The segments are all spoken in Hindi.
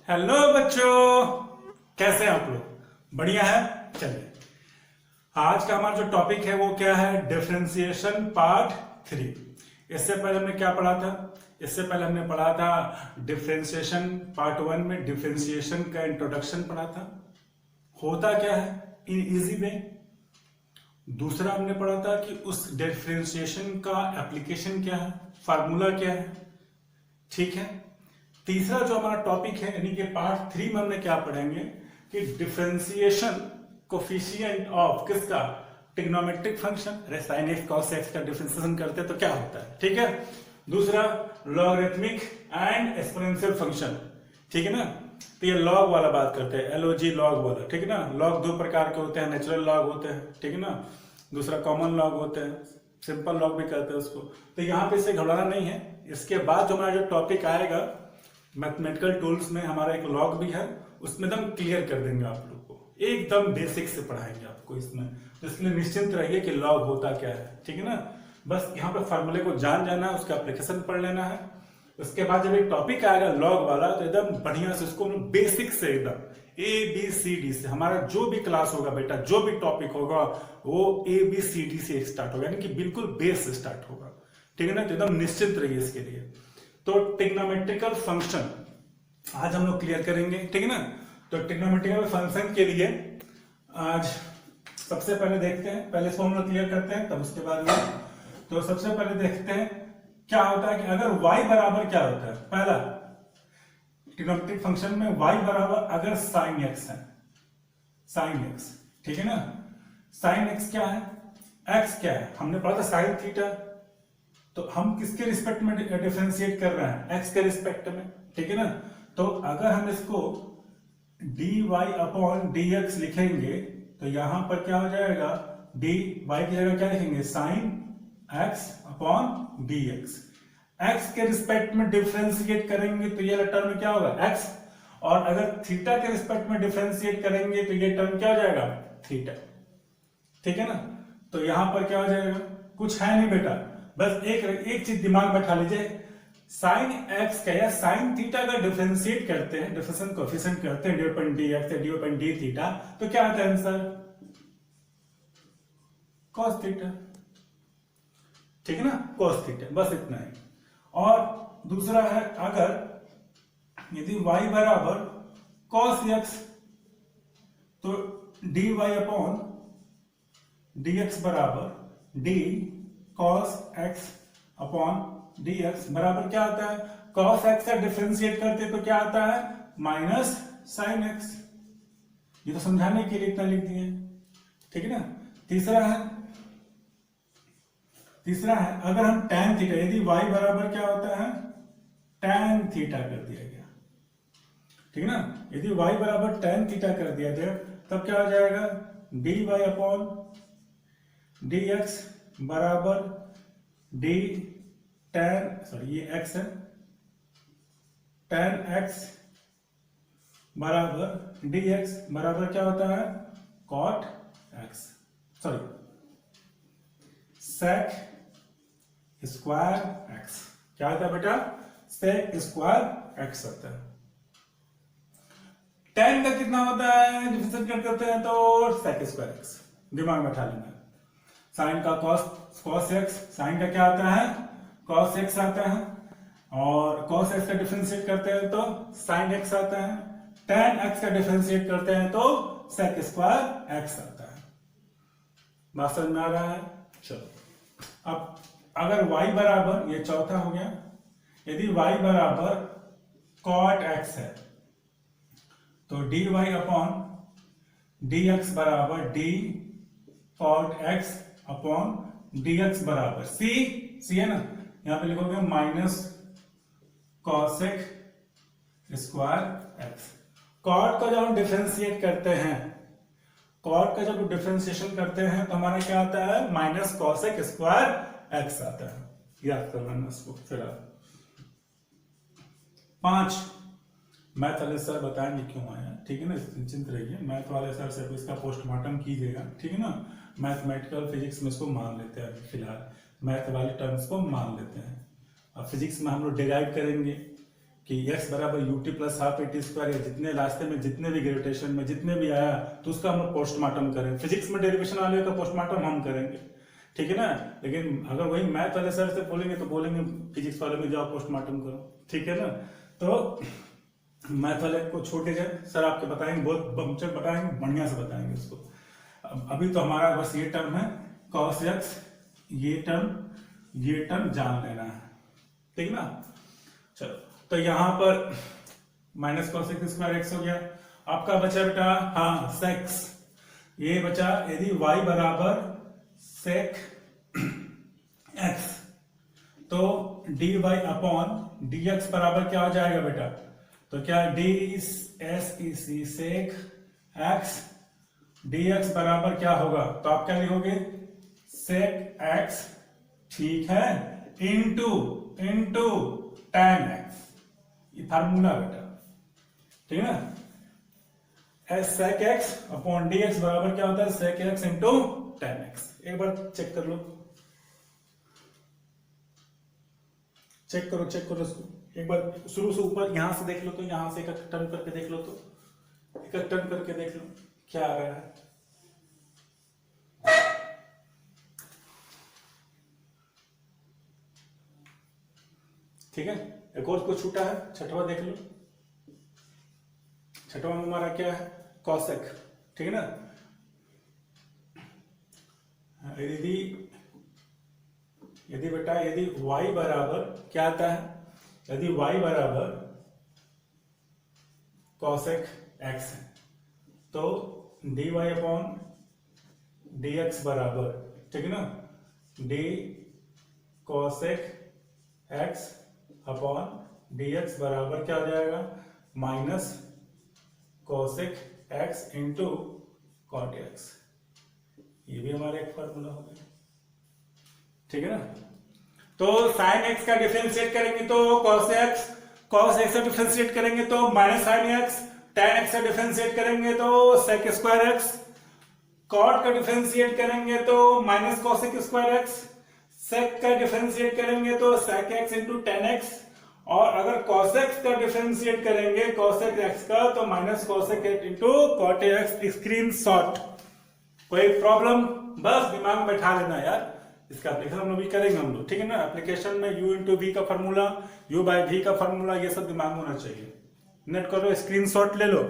हेलो बच्चों, कैसे हैं आप लोग? बढ़िया है। चलिए, आज का हमारा जो टॉपिक है वो क्या है? Differentiation part 3। इससे पहले हमने क्या पढ़ा था? इससे पहले हमने पढ़ा था डिफरेंशिएशन पार्ट 1 में डिफरेंशिएशन का इंट्रोडक्शन पढ़ा था, होता क्या है इन इजी वे। दूसरा हमने पढ़ा था कि उस डिफरेंशिएशन का एप्लीकेशन क्या है, फार्मूला क्या है। ठीक है। तीसरा जो हमारा टॉपिक है यानी कि पार्ट 3 में हमने क्या पढ़ेंगे कि डिफरेंशिएशन कोफिशिएंट ऑफ किसका? Trigonometric function. sin x cos x का डिफरेंशिएशन करते हैं तो क्या होता है, ठीक है। दूसरा लॉगरिथमिक एंड एक्सपोनेंशियल फंक्शन, ठीक है ना। तो ये लॉग वाला बात करते हैं, LOG लॉग वाला, ठीक है ना। लॉग दो प्रकार के होते हैं, नेचुरल लॉग होते हैं, ठीक है ना। दूसरा कॉमन लॉग होते हैं, सिंपल लॉग भी कहते हैं उसको। तो यहाँ पे इसे घबराना नहीं है। इसके बाद जो हमारा जो टॉपिक आएगा मैथमेटिकल टूल्स में, हमारा एक लॉग भी है, उसमें एकदम क्लियर कर देंगे आप लोग को, एकदम बेसिक से पढ़ाएंगे आपको इसमें। तो इसलिए निश्चिंत रहिए कि लॉग होता क्या है, ठीक है ना। बस यहाँ पे फार्मूले को जान जाना है, उसका एप्लीकेशन पढ़ लेना है। उसके बाद जब एक टॉपिक आएगा लॉग वाला तो एकदम बढ़िया से उसको बेसिक से एकदम ABCD से, हमारा जो भी क्लास होगा बेटा, जो भी टॉपिक होगा वो ABCD से स्टार्ट होगा, यानी कि बिल्कुल बेस से स्टार्ट होगा, ठीक है ना। तो एकदम निश्चिंत रहिए इसके लिए। तो ट्रिग्नोमेट्रिकल फंक्शन आज हम लोग क्लियर करेंगे, ठीक है ना। तो ट्रिग्नोमेट्रिकल फंक्शन के लिए आज सबसे पहले देखते हैं, पहले इसको हम लोग क्लियर करते हैं तब उसके बाद में। तो सबसे पहले देखते हैं क्या होता है कि अगर y बराबर क्या होता है। पहला ट्रिग्नोमेट्रिक फंक्शन में y बराबर अगर sin x है, sin x, ठीक है ना। sin x क्या है, x क्या है, हमने पढ़ा था sin थीटा। तो हम किसके रिस्पेक्ट में डिफरेंशिएट कर रहे हैं? x के रिस्पेक्ट में, ठीक है ना। तो अगर हम इसको dy अपॉन dx लिखेंगे तो यहां पर क्या हो जाएगा, dy की जगह क्या लिखेंगे, sin x upon dx। x के रिस्पेक्ट में डिफरेंशिएट करेंगे तो ये टर्म क्या होगा, x। और अगर थीटा के रिस्पेक्ट में डिफरेंशिएट करेंगे तो ये टर्म क्या हो जाएगा, थीटा, ठीक है ना। तो यहां पर क्या हो जाएगा, कुछ है नहीं बेटा, बस एक चीज दिमाग में बैठा लीजिए, साइन x का या साइन थीटा का डिफरेंशिएट करते हैं, डिफरेंशिएशन कोएफिशिएंट करते हैं dx या d थीटा, तो क्या आता है आंसर, cos थीटा, ठीक है ना, cos थीटा, बस इतना ही। और दूसरा है अगर यदि y बराबर cos x तो dy अपॉन dx बराबर d cos x upon dx बराबर क्या आता है, cos x का डिफरेंशिएट करते तो क्या आता है, माइनस sin x। ये तो समझाने के लिए इतना लिख दिए, ठीक है ना। तीसरा है अगर हम tan थीटा, यदि y बराबर क्या होता है, tan थीटा कर दिया गया, ठीक है ना। यदि y बराबर tan थीटा कर दिया गया तब क्या हो जाएगा, dy अपॉन dx बराबर d tan, सॉरी ये x है, tan x बराबर dx बराबर क्या होता है, cot x, sorry sec square x। क्या आता है बेटा, sec स्क्वायर x आता है। tan का कितना होता है, डिफरेंशिएट करते हैं तो sec स्क्वायर x, दिमाग में बैठा लेना। sin का cos x, sin का क्या आता है, cos x आता है, और cos x का डिफरेंशिएट करते हैं तो sin x आता है, tan x का डिफरेंशिएट करते हैं तो sec स्क्वायर x आता है। बात समझ में आ रहा है। चलो अब अगर y बराबर, ये चौथा हो गया, यदि y बराबर cot x है तो dy अपॉन dx बराबर d cot x upon dx बराबर c है ना, यहां पे लिखोगे minus cosec square x। cot का जब हम डिफरेंशिएट करते हैं, cot का जब डिफरेंशिएशन करते हैं तो हमारा क्या आता है, माइनस cosec स्क्वायर x आता है, याद कर लेना इसको। फिर 5 मैथ वाले सर बताएंगे क्यों आया, ठीक है ना, निश्चिंत रहिए। मैथ वाले सर से इसका पोस्टमार्टम कीजिएगा, ठीक है ना। मैथमेटिकल फिजिक्स में इसको मान लेते हैं, फिलहाल मैथ वाले टर्म्स को मान लेते हैं। अब फिजिक्स में हम लोग डिराइव करेंगे कि x बराबर ut plus half eighty square, या जितने रास्ते में जितने भी ग्रेविटेशन में जितने भी आया तो उसका हम पोस्टमार्टम करें। फिजिक्स में डेरिवेशन वाले का पोस्टमार्टम हम करेंगे, ठीक है ना। लेकिन अगर वही मैथ वाले सर से बोलेंगे तो बोलेंगे फिजिक्स वाले में जाओ पोस्टमार्टम करो, ठीक है ना। तो मैथ वाले को छोड़ दीजिए, सर आपके बताएंगे, बहुत बमचक बताएंगे, बढ़िया से बताएंगे उसको। अभी तो हमारा बस ये टर्म है cos x, ये टर्म जान लेना है, ठीक ना। चलो तो यहां पर minus cos x square x हो गया। आपका बचा बेटा हाँ सेक्स, ये बचा यदि y बराबर सेक x तो dy अपॉन dx बराबर क्या हो जाएगा बेटा, तो क्या डी एस ई सी सेक x dx बराबर क्या होगा, तो आप क्या लिखोगे सेक x, ठीक है, इंटू tan x, ये फार्मूला बेटा, ठीक है ना। सेक x अपॉन dx बराबर क्या होता है सेक x इंटू tan x। एक बार चेक कर लो, चेक करो इसको एक बार, शुरू से ऊपर यहां से देख लो, तो यहां से एक टर्न करके देख लो, तो एक टर्न करके देख लो क्या आ रहा है। ठीक है, एक और कुछ छूटा है, छठवा देख लो। छठवा में हमारा क्या है कॉसेक, ठीक है ना। यदि बेटा यदि y बराबर क्या आता है, यदि y बराबर कॉसेक x है तो dy अपॉन dx बराबर, ठीक है ना, d cosec x upon dx बराबर क्या हो जाएगा minus cosec x into cot x। ये भी हमारा एक फॉर्मूला हो गया, ठीक है ना। तो साइन x का डिफरेंशिएट करेंगे तो cos x का डिफरेंशिएट करेंगे तो minus sine x, tan x का डिफरेंशिएट करेंगे तो sec स्क्वायर x, cot का डिफरेंशिएट करेंगे तो minus cosec square x, sec का डिफरेंशिएट करेंगे तो sec x into tan x, और अगर cos x का डिफरेंशिएट करेंगे cosec x का तो minus cosec x into cot x। Screenshot, कोई प्रॉब्लम, बस दिमाग में बैठा लेना यार, इसका एप्लीकेशन हम लोग भी करेंगे हम लोग, ठीक है ना। एप्लीकेशन में u इंटू वी का फॉर्मूला, u बाय v का फॉर्मूला, ये सब दिमाग में होना चाहिए। नेट करो, स्क्रीनशॉट ले लो।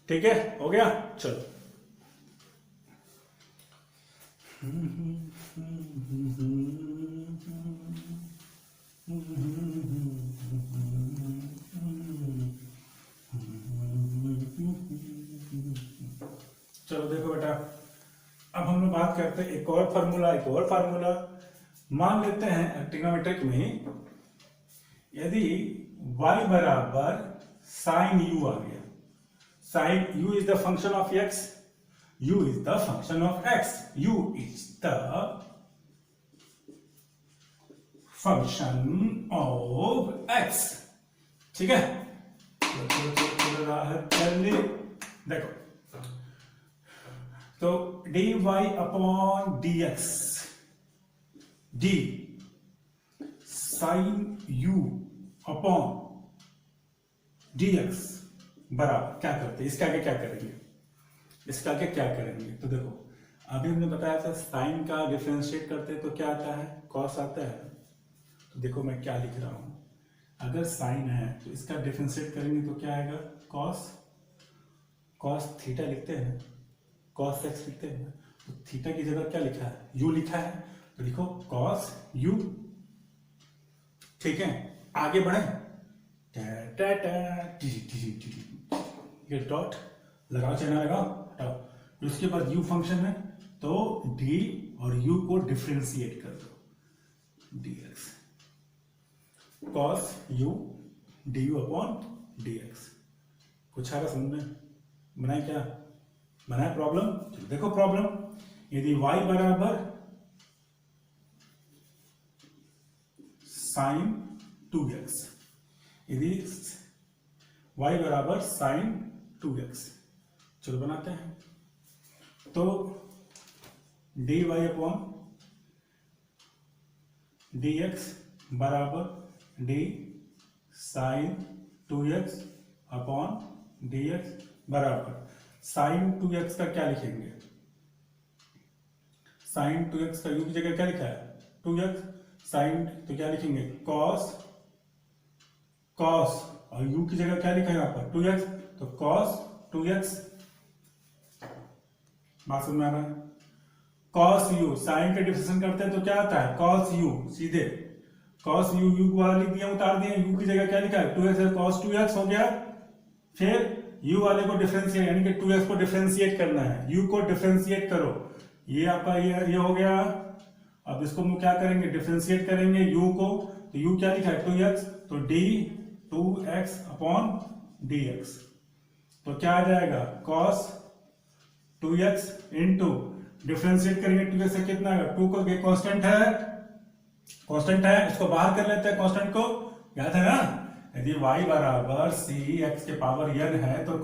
ठीक है, हो गया, चलो। चलो देखो बेटा, अब हम लोग बात करते हैं एक और फार्मूला। मान लेते हैं ट्रिग्नोमेट्रिक में यदि y बराबर साइन u आ गया, sine u is the function of x, u is the function of x, u is the function of x, ठीक है। देखो तो dy upon dx, d sine u upon dx बराबर क्या करते हैं, इसका आगे क्या करेंगे, इसका आगे क्या करेंगे। तो देखो अभी हमने बताया था साइन का डिफरेंशिएट करते हैं तो क्या आता है कॉस आता है। तो देखो मैं क्या लिख रहा हूं, अगर साइन है तो इसका डिफरेंशिएट करेंगे तो क्या आएगा कॉस थीटा लिखते हैं, कॉस एक्स लिखते हैं, तो थीटा की जगह क्या लिखा है u लिखा है, तो लिखो कॉस u, ठीक है। आगे बढ़े, ये डॉट लगाओ, चाहे लगाओ, हटाओ। उसके बाद u फंक्शन है तो d और u को डिफरेंशिएट कर दो, dx cos u du upon dx। कुछ आ रहा समझ में, बनाए क्या, बनाए प्रॉब्लम। देखो प्रॉब्लम, यदि y बराबर साइन 2x, यदि y बराबर साइन 2x, चलो बनाते हैं। तो dy अपॉन dx बराबर d sine 2x upon dx बराबर साइन 2x का क्या लिखेंगे, साइन 2x का u की जगह क्या लिखा है 2x, साइन तो क्या लिखेंगे cos, cos और u की जगह क्या लिखा है यहाँ पर 2x, तो cos 2x। बात समझ में आ रहा है। cos u साइन का डिफरेंशिएशन करते हैं तो क्या आता है cos u, सीधे cos u, u को लिख दिया उतार दिया, u की जगह क्या लिखा है 2x है, cos 2x हो गया। फिर u वाले को डिफरेंशिएट यानी कि 2x को डिफरेंशिएट करना है, u को डिफरेंशिएट करो, ये आपका ये हो गया। अब इसको हम क्या करेंगे डिफरेंशिएट करेंगे u को, तो u क्या लिखा है 2x, तो d 2x अपॉन dx, तो क्या आ जाएगा cos 2x इंटू डिफरेंशिएट करेंगे 2x से कितना आएगा 2 को कांस्टेंट है, कांस्टेंट है, इसको बाहर कर लेते हैं कांस्टेंट को, याद है ना। यदि y बराबर c x के पावर n है तो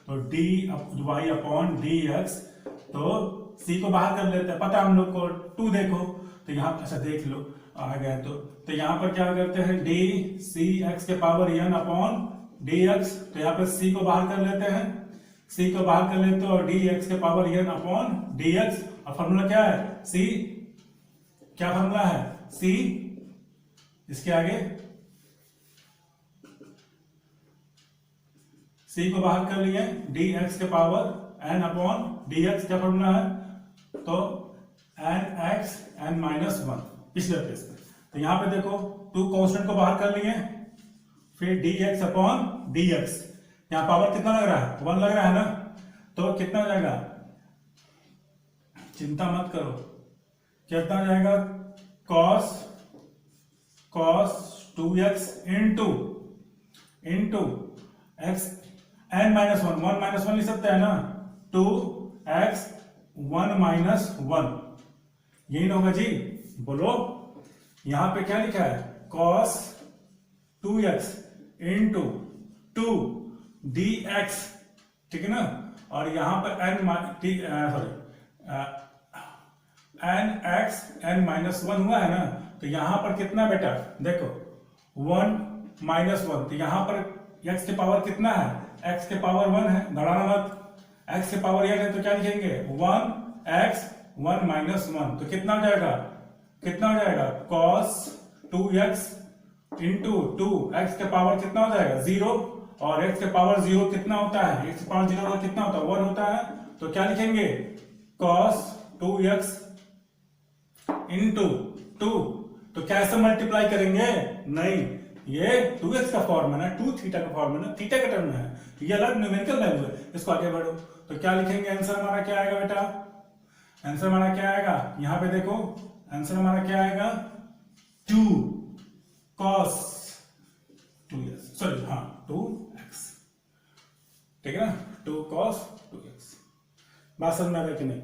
तो d y अपॉन dx, तो c को बाहर कर लेते हैं, पता हम लोग को 2 देखो, तो यहाँ अच्छा देख लो आ गए, तो यहाँ पर क्या करते हैं d c x के पावर n अपॉन dx, तो यहाँ पर c को बाहर कर लेते हैं, c को बाहर कर लेते हो और dx के पावर n अपॉन dx, और फॉर्मूला क्या है c, क्या फॉर्मूला है c, इसके आगे c को बाहर कर लिए dx के पावर n अपॉन dx, क्या फॉर्मूला है तो nx n माइनस 1 पिछले पेज में। तो यहाँ पे देखो 2 कांस्टेंट को बाहर कर लिए, फिर dx अपॉन dx, यहाँ पावर कितना लग रहा है 1 लग रहा है ना, तो कितना हो जाएगा, चिंता मत करो, कितना हो जाएगा cos 2x into x n minus 1, 1 minus 1 लिख सकते हैं ना, 2x 1 माइनस 1, यही ना होगा जी, बोलो। यहां पे क्या लिखा है cos 2x इंटू 2 dx, ठीक है ना, और यहां पर nx n माइनस 1 हुआ है ना, तो यहां पर कितना बेटा देखो 1 माइनस 1, तो यहां पर x के पावर कितना है, x के पावर 1 है, घटाना मत, x के पावर n है तो क्या लिखेंगे 1x 1 माइनस 1, तो कितना हो जाएगा, कितना हो जाएगा cos 2x इंटू 2x के पावर कितना हो जाएगा 0, और x के पावर 0 कितना होता है, x के पावर 0 कितना होता है 1 होता है, तो क्या लिखेंगे cos 2x इंटू 2, तो कैसे मल्टीप्लाई करेंगे, नहीं ये 2x का फॉर्म है ना, 2 थीटा का फॉर्म है ना, थीटा का टर्म है, ये अलग न्यूमेरिकल वैल्यू है, इसको आगे बढ़ो, तो क्या लिखेंगे, आंसर हमारा क्या आएगा बेटा, आंसर हमारा क्या आएगा, यहां पे देखो आंसर हमारा क्या आएगा 2 cos 2x, सॉरी हाँ 2x, ठीक है ना, 2 cos 2x। बात समझ में आ रहा है कि नहीं,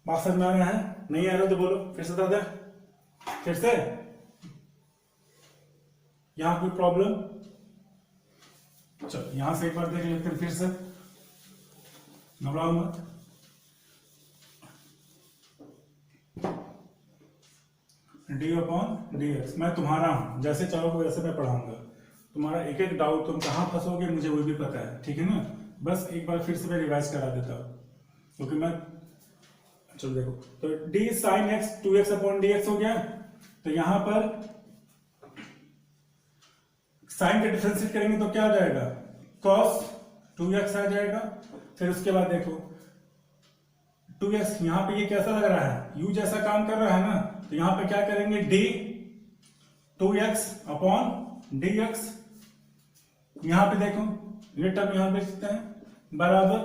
बात समझ में आ रहा है, नहीं आ रहा तो बोलो फिर से बता दे, फिर से यहां कोई प्रॉब्लम, चलो यहां से एक बार देख लेते हैं फिर से, घबराओ मत। डी अपॉन डी एक्स, मैं तुम्हारा हूं, जैसे चाहोगे वैसे मैं पढ़ाऊंगा, तुम्हारा एक एक डाउट तुम कहां फंसोगे मुझे वो भी पता है, ठीक है ना, बस एक बार फिर से मैं रिवाइज करा देता हूं, क्योंकि मैं चलो देखो, तो d sine x 2x upon d x हो गया, तो यहां पर साइन का डिफरेंशिएट करेंगे तो क्या आ जाएगा cos 2x आ जाएगा, फिर उसके बाद देखो 2x, यहां पे ये कैसा लग रहा है u जैसा काम कर रहा है ना, तो यहां पे क्या करेंगे d 2x अपॉन dx, यहां पे देखो ये टर्म यहां पे लिखते हैं बराबर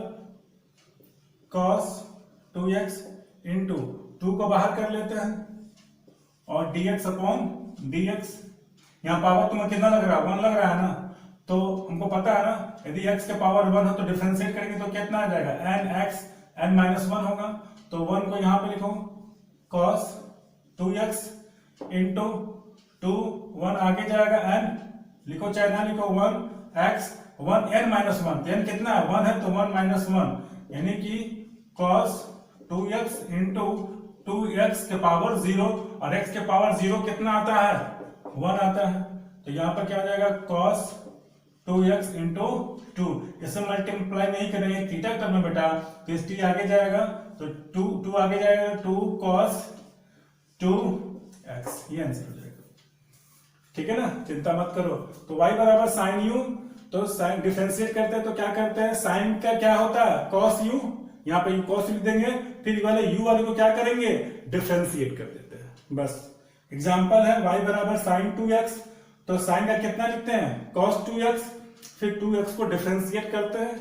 cos 2x इंटू 2 को बाहर कर लेते हैं और dx अपॉन dx, यहाँ पावर तुम्हें कितना लग रहा है 1 लग रहा है ना, तो हमको पता है ना यदि x के पावर 1 हो तो डिफरेंशिएट करेंगे तो कितना आ जाएगा nx n माइनस 1 होगा, तो 1 को यहाँ पे लिखो cos 2x इंटू 2 1 आगे जाएगा n, लिखो चाहे ना लिखो 1x 1 n माइनस 1, n कितना है 1 है तो 1 माइनस 1, यानी कि cos 2x इंटू 2x के पावर 0 और x के पावर 0 कितना आता है 1 आता है, तो यहां पर क्या हो जाएगा cos 2x इंटू 2, इसे मल्टीप्लाई नहीं करेंगे थीटा टर्म में बेटा, तो इस t आगे जाएगा तो 2 आगे जाएगा 2 cos 2x, ये आंसर हो जाएगा। ठीक है ना, चिंता मत करो। तो y बराबर साइन यू, तो साइन डिफरेंशिएट करते हैं तो क्या करते हैं, साइन का क्या होता है cos u, यहाँ पे cos लिख देंगे, फिर वाले u वाले को क्या करेंगे डिफरेंशिएट कर देते हैं। बस एग्जांपल है y बराबर साइन 2x, तो साइन का कितना लिखते हैं cos 2x, फिर 2x को डिफरेंशिएट करते हैं,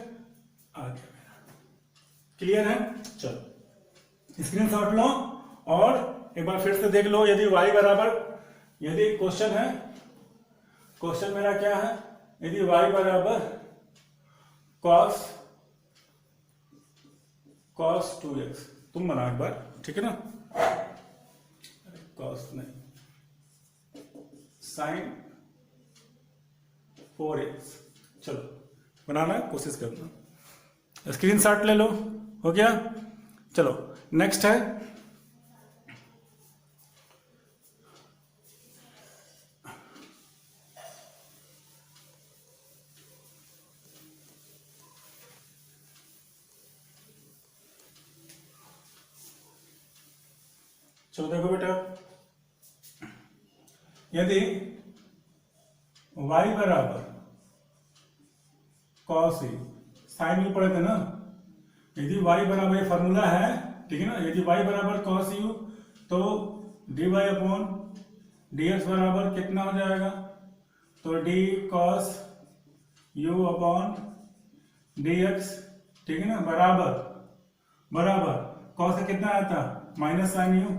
आ गया मेरा। क्लियर है, चलो स्क्रीनशॉट लो और एक बार फिर से देख लो। यदि y बराबर, यदि क्वेश्चन है, क्वेश्चन मेरा क्या है, यदि y बराबर cos 2x, तुम बना एक बार, ठीक है ना, cos नहीं sin 4x, चलो बनाना कोशिश करना, स्क्रीनशॉट ले लो, हो गया। चलो नेक्स्ट है चलो देखो बेटा, यदि y बराबर cos e, साइन में पढ़े थे ना, यदि y बराबर, ये फॉर्मूला है, ठीक है ना, यदि y बराबर cos u, तो dy अपॉन dx बराबर कितना हो जाएगा, तो d cos u upon dx, ठीक है ना, बराबर cos का कितना आया था माइनस साइन u,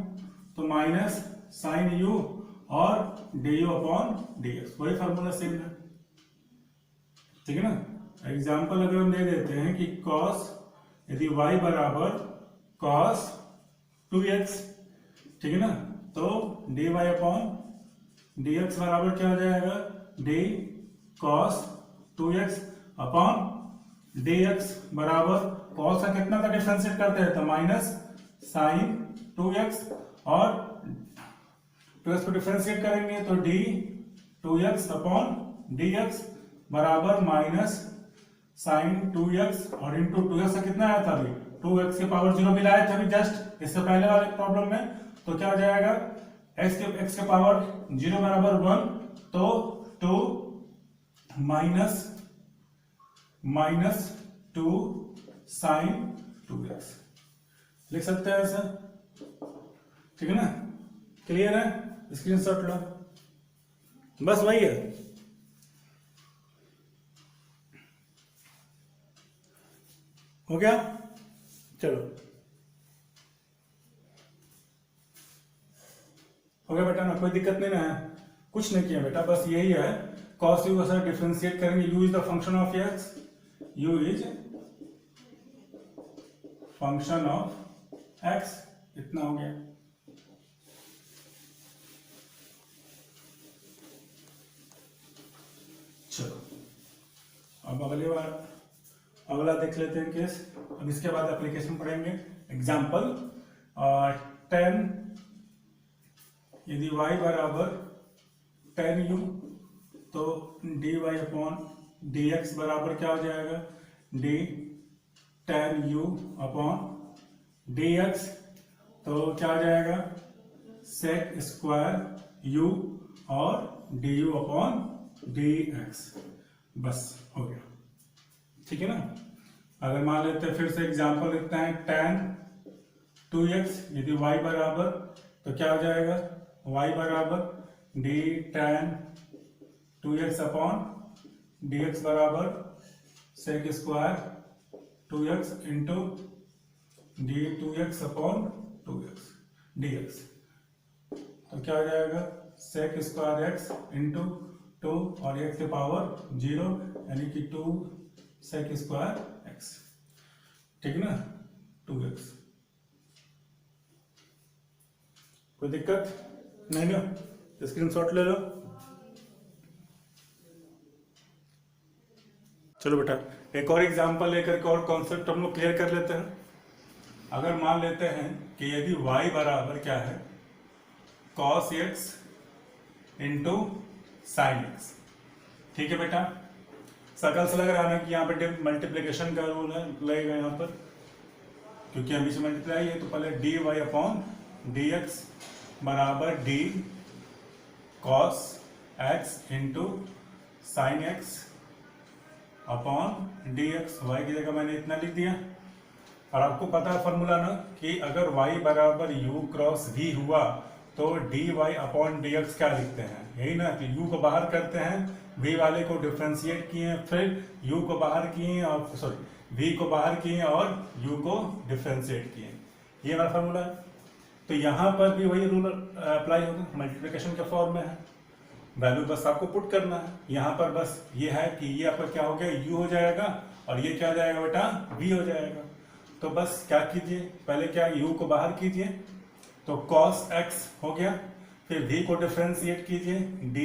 तो माइनस साइन u और du अपॉन dx, वही फॉर्मूला सेम है, ठीक है ना। एग्जाम्पल अगर हम दे देते हैं कि cos, यदि y बराबर cos 2x, ठीक है ना, तो dy अपॉन dx बराबर क्या हो जाएगा, d cos 2x upon dx बराबर cos का कितना का डिफरेंशिएट करते हैं, तो माइनस साइन 2x और 2x को डिफरेंशिएट करेंगे तो d 2x अपॉन dx बराबर माइनस साइन 2x और इंटू 2x का कितना आया था अभी, 2x के पावर 0 भी लाए थे अभी जस्ट इससे पहले वाले प्रॉब्लम में, तो क्या हो जाएगा x के पावर 0 बराबर 1, तो 2 माइनस 2 साइन 2x लिख सकते हैं ऐसा, ठीक है ना, क्लियर है, स्क्रीनशॉट लो, बस वही है। हो गया, चलो हो गया बेटा ना, कोई दिक्कत नहीं ना है, कुछ नहीं किया बेटा, बस यही है, cos u का डिफरेंशिएट करेंगे, u is the function of x, u is function of x, इतना हो गया। चलो अब अगली बार अगला देख लेते हैं केस, अब इसके बाद एप्लीकेशन पढ़ेंगे। एग्जाम्पल 10, यदि y बराबर 10u, तो dy अपॉन dx बराबर क्या हो जाएगा, d 10u अपॉन dx, तो क्या आ जाएगा sec स्क्वायर u और du अपॉन dx, बस हो गया, ठीक है ना। अगर मान लेते हैं फिर से एग्जांपल लिखते हैं tan 2x, यदि y बराबर, तो क्या हो जाएगा y बराबर d tan 2x upon dx बराबर sec square 2x into d 2x upon 2x dx, तो क्या हो जाएगा sec स्क्वायर x इंटू 2 और x के पावर 0, यानी कि 2 sec स्क्वायर x, ठीक है ना, 2x। कोई दिक्कत नहीं ना, स्क्रीनशॉट ले लो। चलो बेटा एक और एग्जांपल लेकर के और कॉन्सेप्ट हम लोग क्लियर कर लेते हैं। अगर मान लेते हैं कि यदि y बराबर क्या है cos x into sine x, ठीक है बेटा। सकल से लग रहा है ना कि यहाँ पे मल्टीप्लीकेशन का रूल है, लगेगा यहाँ पर, क्योंकि हम बीच में मल्टीप्लाई है, तो पहले d y upon d x बराबर d cos x into sine x upon d x. Y की जगह मैंने इतना लिख दिया। और आपको पता है फॉर्मूला ना कि अगर y बराबर u क्रॉस v हुआ तो dy अपॉन dx क्या लिखते हैं, यही ना कि u को बाहर करते हैं, v वाले को डिफ्रेंशिएट किए, फिर u को बाहर किए और v को बाहर किए और u को डिफ्रेंशिएट किए, ये हमारा फॉर्मूला है। तो यहाँ पर भी वही रूल अप्लाई होगा, मल्टीप्लिकेशन के फॉर्म में है, वैल्यू बस आपको पुट करना है। यहाँ पर बस ये है कि ये आपका क्या हो गया, u हो जाएगा और ये क्या हो जाएगा बेटा, v हो जाएगा। तो बस क्या कीजिए, पहले क्या u को बाहर कीजिए तो cos x हो गया, फिर v को डिफरेंशिएट कीजिए d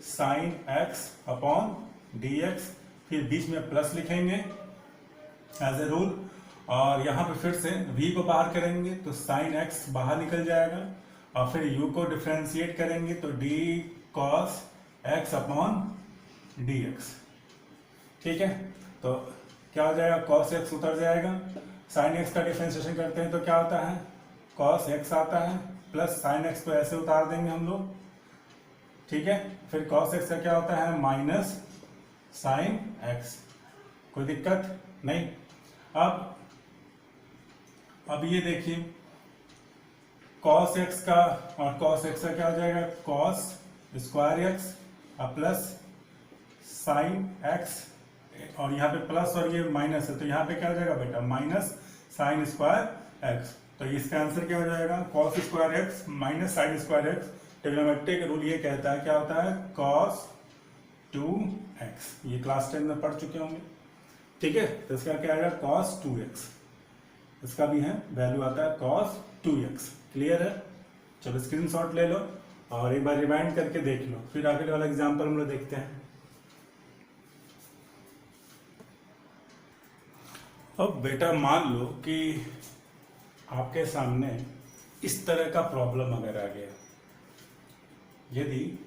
sin x upon dx, फिर बीच में प्लस लिखेंगे एज ए रूल, और यहाँ पे फिर से v को बाहर करेंगे तो sin x बाहर निकल जाएगा, और फिर u को डिफरेंशिएट करेंगे तो d cos x upon dx, ठीक है। तो क्या हो जाएगा, cos x उतर जाएगा, sin x का डिफरेंशिएशन करते हैं तो क्या होता है, cos x आता है, प्लस sin x को ऐसे उतार देंगे हम लोग, ठीक है। फिर cos x का क्या होता है, माइनस sin x, कोई दिक्कत नहीं। अब ये देखिए cos x का और cos x का क्या हो जाएगा, cos square x plus sin x, और यहाँ पे प्लस और ये माइनस है तो यहाँ पे क्या हो जाएगा बेटा, माइनस साइन स्क्वायर एक्स। तो इसका आंसर क्या हो जाएगा, cos square x minus sine square x. Trigonometry का रूल ये कहता है, क्या होता है, कॉस 2x। ये क्लास 10 में पढ़ चुके होंगे, ठीक है। तो इसका क्या आएगा, कॉस 2x, इसका भी है वैल्यू आता है कॉस 2x। क्लियर है, चलो स्क्रीनशॉट ले लो और एक बार रिवाइंड करके देख लो, फिर आगे वाला एग्जाम्पल हम लोग देखते हैं। अब बेटा मान लो कि आपके सामने इस तरह का प्रॉब्लम अगर आ गया, यदि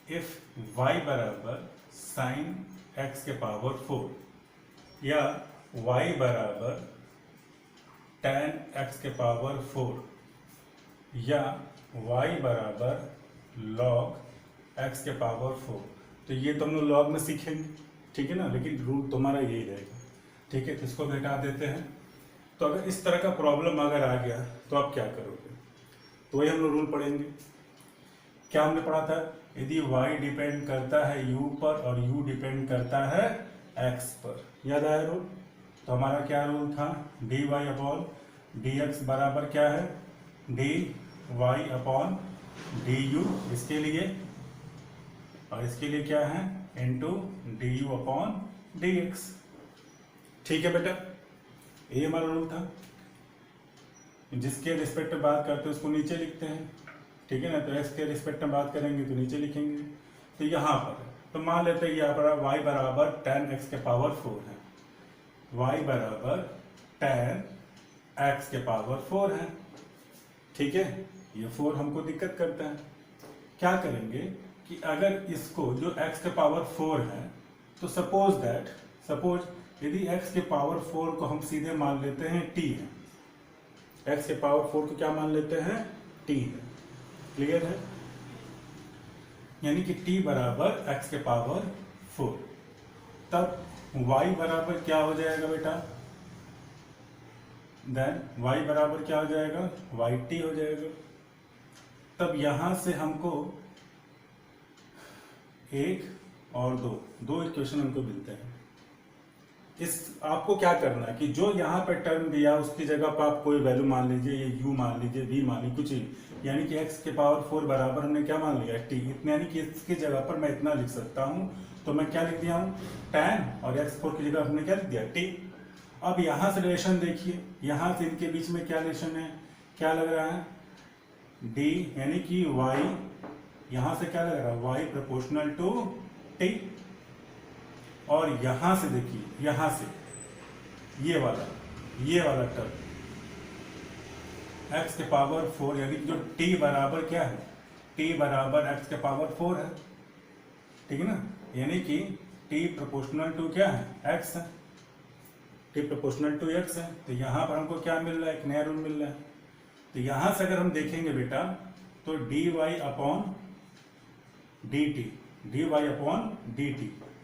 इफ y बराबर साइन x के पावर 4 या y बराबर tan x के पावर 4 या y बराबर log x के पावर 4, तो ये तो हम लोग लॉग में सीखेंगे, ठीक है ना, लेकिन रूल तुम्हारा यही रहेगा, ठीक है। तो इसको घटा देते हैं। तो अगर इस तरह का प्रॉब्लम अगर आ गया तो आप क्या करोगे, तो वही हम लोग रूल पढ़ेंगे। क्या हमने पढ़ा था, यदि y डिपेंड करता है u पर और u डिपेंड करता है x पर, याद आया रूल। तो हमारा क्या रूल था, dy अपॉन dx बराबर क्या है, dy अपॉन du इसके लिए, और इसके लिए क्या है, इंटू du अपॉन dx, ठीक है बेटा। ये हमारा रूल था, जिसके रिस्पेक्ट में बात करते हैं उसको नीचे लिखते हैं, ठीक है ना। तो x के रिस्पेक्ट में बात करेंगे तो नीचे लिखेंगे। तो यहाँ पर तो मान लेते हैं यहाँ पर y बराबर tan x के पावर 4 है, y बराबर tan x के पावर 4 है, ठीक है। ये 4 हमको दिक्कत करता है। क्या करेंगे कि अगर इसको जो x के पावर 4 है, तो सपोज यदि x के पावर 4 को हम सीधे मान लेते हैं t है, x के पावर 4 को क्या मान लेते हैं, t है, क्लियर है। यानी कि t बराबर x के पावर 4, तब y बराबर क्या हो जाएगा बेटा, देन y बराबर क्या हो जाएगा, yt हो जाएगा। तब यहां से हमको एक और दो इक्वेशन हमको मिलते हैं। इस आपको क्या करना है कि जो यहाँ पे टर्म दिया उसकी जगह पर आप कोई वैल्यू मान लीजिए, ये u मान लीजिए, v मान लीजिए, कुछ ही, यानी कि x के पावर 4 बराबर हमने क्या मान लिया, t इतना, यानी कि इसकी जगह पर मैं इतना लिख सकता हूँ। तो मैं क्या लिख दिया हूँ, tan, और x4 की जगह हमने क्या लिख दिया, t। अब यहाँ से रिलेशन देखिए, यहाँ से इनके बीच में क्या रिलेशन है, क्या लग रहा है, d, यानी कि y, यहाँ से क्या लग रहा है, y प्रोपोर्शनल टू t। और यहां से देखिए, यहां से ये वाला टर्म, एक्स के पावर 4, यानी जो t बराबर क्या है, t बराबर एक्स के पावर 4 है, ठीक है ना, यानी कि t प्रोपोर्शनल टू क्या है, x है, t प्रोपोर्शनल टू x है। तो यहाँ पर हमको क्या मिल रहा है, एक नया रूल मिल रहा है। तो यहाँ से अगर हम देखेंगे बेटा तो dy अपॉन dt,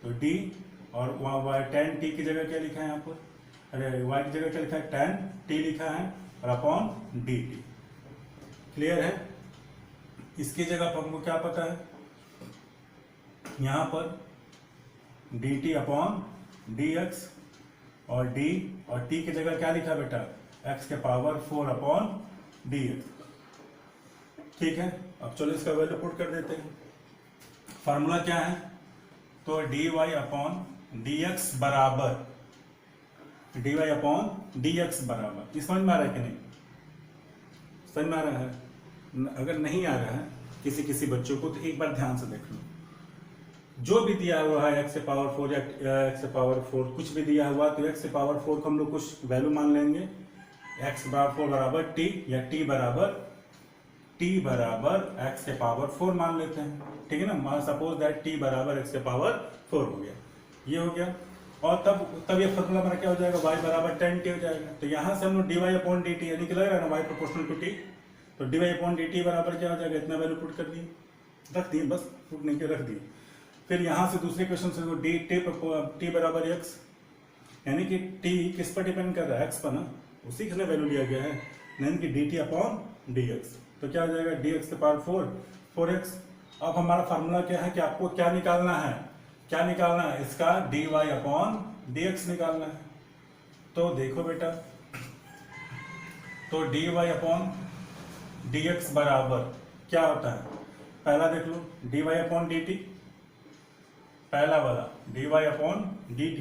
तो d और y tan t की जगह क्या लिखा है यहाँ पर, अरे y की जगह क्या लिखा है, tan t लिखा है और अपॉन dt। क्लियर है। इसकी जगह पर हमको क्या पता है, यहाँ पर dt अपॉन dx और d और t की जगह क्या लिखा बेटा, x के पावर 4 अपॉन dx। ठीक है, अब चलो इसका वैल्यू पुट कर देते हैं। फार्मूला क्या है, तो dy अपॉन dx बराबर, dy अपॉन dx बराबर, समझ में आ रहा है कि नहीं, समझ में आ रहा है। अगर नहीं आ रहा है किसी बच्चों को तो एक बार ध्यान से देख लो, जो भी दिया हुआ है x से पावर 4 या x से पावर 4 कुछ भी दिया हुआ, तो x से पावर 4 को हम लोग कुछ वैल्यू मान लेंगे, x बराबर 4 बराबर t या t बराबर x के पावर 4 मान लेते हैं, ठीक है ना। सपोज दैट t बराबर x के पावर 4 हो गया, ये हो गया। और तब ये फॉर्मूला हमारा क्या हो जाएगा, y बराबर tan t हो जाएगा। तो यहाँ से हम लोग dy अपॉन dt, यानी कि लग रहा है ना y प्रोपोर्शनल टू t, तो dy अपॉन dt बराबर क्या हो जाएगा, इतना वैल्यू पुट कर दिए, रख दिए, बस पुट नहीं के रख दिए। फिर यहाँ से दूसरे क्वेश्चन से t बराबर x, यानी कि t किस पर डिपेंड कर रहा है, x पर ना, उसी के लिए वैल्यू लिया गया है, यानी कि dt अपॉन dx। तो क्या हो जाएगा, dx के पावर 4x। अब हमारा फार्मूला क्या है कि आपको क्या निकालना है, इसका dy अपॉन dx निकालना है। तो देखो बेटा, तो dy अपॉन dx बराबर क्या होता है, पहला देख लो dy अपॉन dt, पहला वाला dy upon dt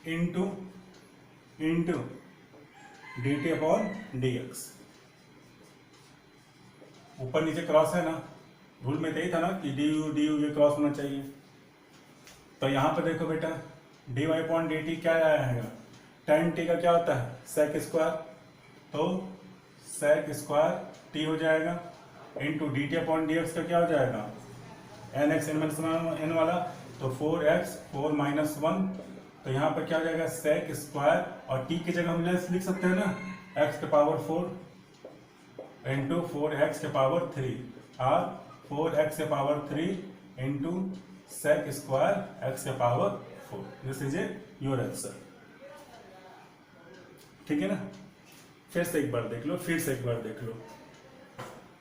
into dt upon dx। ऊपर नीचे क्रॉस है ना, रूल में तो यही था ना कि du ये क्रॉस होना चाहिए। तो यहाँ पर देखो बेटा dy अपॉन dt क्या आएगा, tan t का क्या होता है, sec स्क्वायर, तो sec स्क्वायर t हो जाएगा इंटू dt अपॉन dx का क्या हो जाएगा, nx n वाला, तो 4x 4 माइनस 1, तो यहाँ पर क्या हो जाएगा sec स्क्वायर, और t की जगह हम लिख सकते हैं ना x के पावर 4 इंटू 4x के पावर 3, और 4x के power 3 into sec square x के power 4। This is your answer, ठीक है ना। फिर से एक बार देख लो,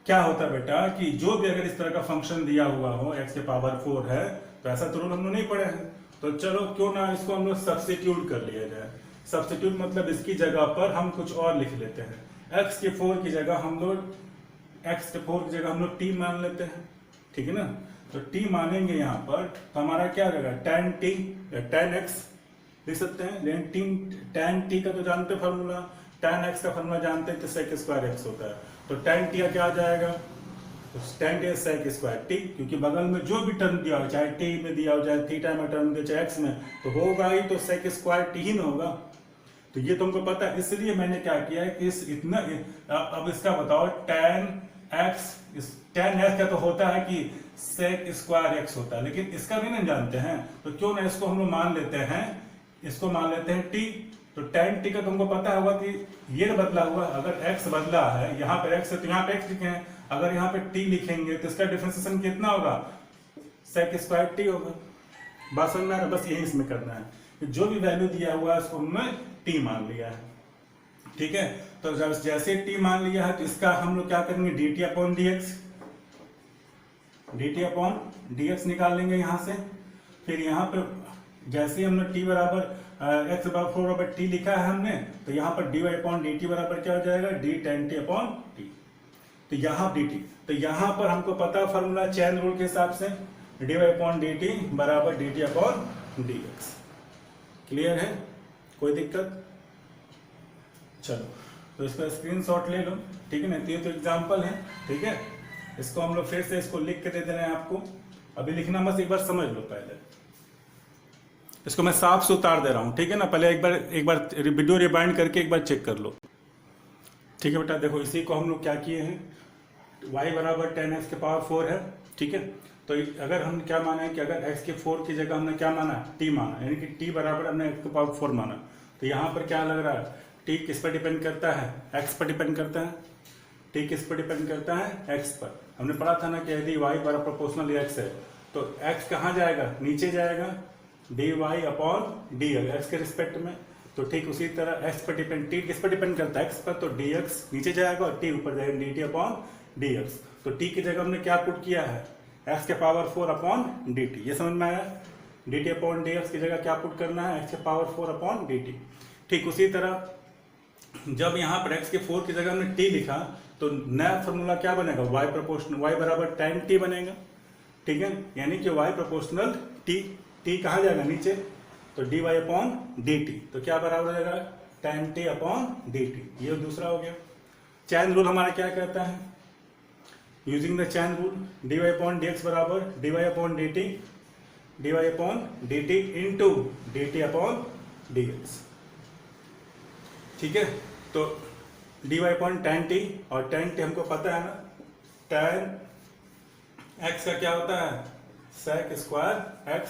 क्या होता है बेटा कि जो भी अगर इस तरह का फंक्शन दिया हुआ हो x के पावर 4 है, तो ऐसा तो रूल हम लोग नहीं पढ़े हैं, तो चलो क्यों ना इसको हम लोग सब्स्टिट्यूट कर लिया जाए। सब्स्टिट्यूट मतलब इसकी जगह पर हम कुछ और लिख लेते हैं, x के 4 की जगह हम लोग t मान लेते हैं, ठीक है ना। तो t मानेंगे यहाँ पर, तो हमारा क्या हो जाएगा, tan t या tan x लिख सकते हैं, लेकिन tan t का तो जानते फार्मूला, tan x का फार्मूला जानते हैं, तो sec स्क्वायर x होता है, तो tan t का क्या आ जाएगा, तो tan t sec square t, क्योंकि बगल में जो भी टर्म दिया हो, चाहे t में दिया हो, चाहे थीटा में टर्म दिया, चाहे x में, तो होगा ही तो sec स्क्वायर t ही ना होगा। तो ये तुमको पता है, इसलिए मैंने क्या किया है कि अब इसका बताओ tan x का तो होता है कि sec स्क्वायर x होता है, लेकिन इसका भी नहीं जानते हैं, तो क्यों ना इसको हम लोग मान लेते हैं t। तो tan t का तुमको पता होगा कि ये बदला हुआ, अगर x बदला है, यहाँ पर x है तो यहाँ पे x लिखे हैं, अगर यहाँ पे t लिखेंगे तो इसका डिफरेंशिएशन कितना होगा, sec स्क्वायर t होगा। बात समझ में आ रहा है, बस यही इसमें करना है कि जो भी वैल्यू दिया हुआ है उसको हमने t मान लिया है, ठीक है। तो जब जैसे t मान लिया है, तो इसका हम लोग क्या करेंगे, dt अपॉन dx निकाल लेंगे यहाँ से। फिर यहाँ पे जैसे हमने t बराबर x बराबर 4 बराबर t लिखा है हमने, तो यहाँ पर dy अपॉन dt बराबर क्या हो जाएगा, d tan t upon t। तो यहाँ dt, तो यहाँ पर हमको पता फॉर्मूला चेन रूल के हिसाब से, dy अपॉन dt बराबर dt अपॉन dx। क्लियर है, कोई दिक्कत, चलो तो इसका स्क्रीनशॉट ले लो, ठीक है ना। तो ये तो एग्जांपल है, ठीक है, इसको हम लोग फिर से इसको लिख के दे देना है आपको, अभी लिखना मत, एक बार समझ लो पहले, इसको मैं साफ से उतार दे रहा हूं, ठीक है ना। पहले एक बार वीडियो रिवाइंड करके एक बार चेक कर लो। ठीक है बेटा, देखो इसी को हम लोग क्या किए हैं, y बराबर 10x के पावर 4 है, ठीक है। तो अगर हम क्या माना है कि अगर x के 4 की जगह हमने क्या माना, t माना, यानी कि t बराबर हमने x के पावर 4 माना, तो यहाँ पर क्या लग रहा है, t किस पर डिपेंड करता है, x पर डिपेंड करता है। t किस पर डिपेंड करता है, x पर। हमने पढ़ा था ना कि यदि y बड़ा प्रोपोर्शनल x है तो x कहाँ जाएगा, नीचे जाएगा, dy अपॉन dx, x के रिस्पेक्ट में। तो ठीक उसी तरह x पर डिपेंड, t किस पर डिपेंड करता है, x पर, तो dx नीचे जाएगा और t ऊपर जाएगा, dt अपॉन dx। तो t की जगह हमने क्या पुट किया है, x के पावर 4 अपॉन dt, ये समझ में आया। dt अपॉन dx की जगह क्या पुट करना है, x के पावर 4 अपॉन dt। ठीक उसी तरह जब यहाँ पर x के 4 की जगह हमने t लिखा तो नया फॉर्मूला क्या बनेगा, y प्रोपोर्शनल, y बराबर tan t बनेगा, ठीक है। यानी कि y प्रोपोर्शनल t, t कहाँ जाएगा, नीचे, तो dy अपॉन dt, तो क्या बराबर हो जाएगा, tan t अपॉन dt, ये दूसरा हो गया। चैन रूल हमारा क्या कहता है, using the chain rule, dy upon dx बराबर dy upon dt into dt upon dx, ठीक है। तो dy अपॉन tan t, और tan t हमको पता है ना, tan x का क्या होता है, sec स्क्वायर x,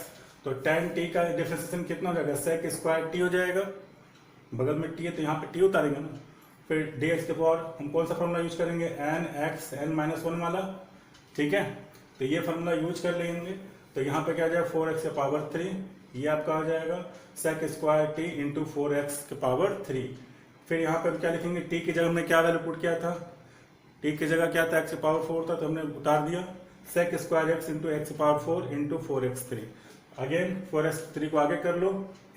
तो tan t का डिफरेंशिएशन कितना हो जाएगा, sec स्क्वायर t हो जाएगा, बगल में t है तो यहाँ पे t उतारेंगे ना। फिर dx के पावर हम कौन सा फॉर्मूला यूज करेंगे, n x n-1 वाला, ठीक है। तो ये फॉर्मूला यूज कर लेंगे, तो यहाँ पे क्या आ जाएगा, 4x के पावर 3, ये आपका आ जाएगा sec square t into 4x के पावर 3। फिर यहाँ पे हम क्या लिखेंगे, t की जगह हमने क्या वैल्यू पुट किया था, t की जगह क्या था, x के पावर 4 था, तो हमने उतार दिया sec square x into x power 4 into 4x3। Again 4x3 को आगे कर लो,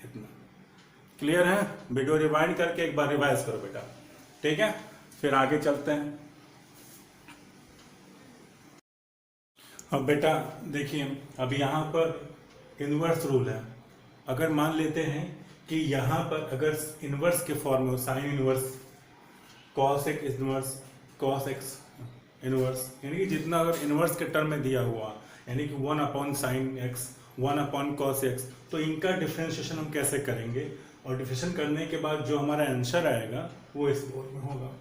इतना क्लियर है। वीडियो रिवाइंड करके एक बार रिवाइज करो बेटा, ठीक है। फिर आगे चलते हैं। अब बेटा देखिए, अब यहाँ पर इनवर्स रूल है। अगर मान लेते हैं कि यहाँ पर अगर इनवर्स के फॉर्म में sine inverse, cos x inverse, cos x inverse, यानी कि जितना अगर इनवर्स के टर्म में दिया हुआ, यानी कि 1 upon sine x, 1 upon cos x, तो इनका डिफ्रेंशिएशन हम कैसे करेंगे, और डिफ्रेंशिएशन करने के बाद जो हमारा आंसर आएगा वो इस बोर्ड में होगा।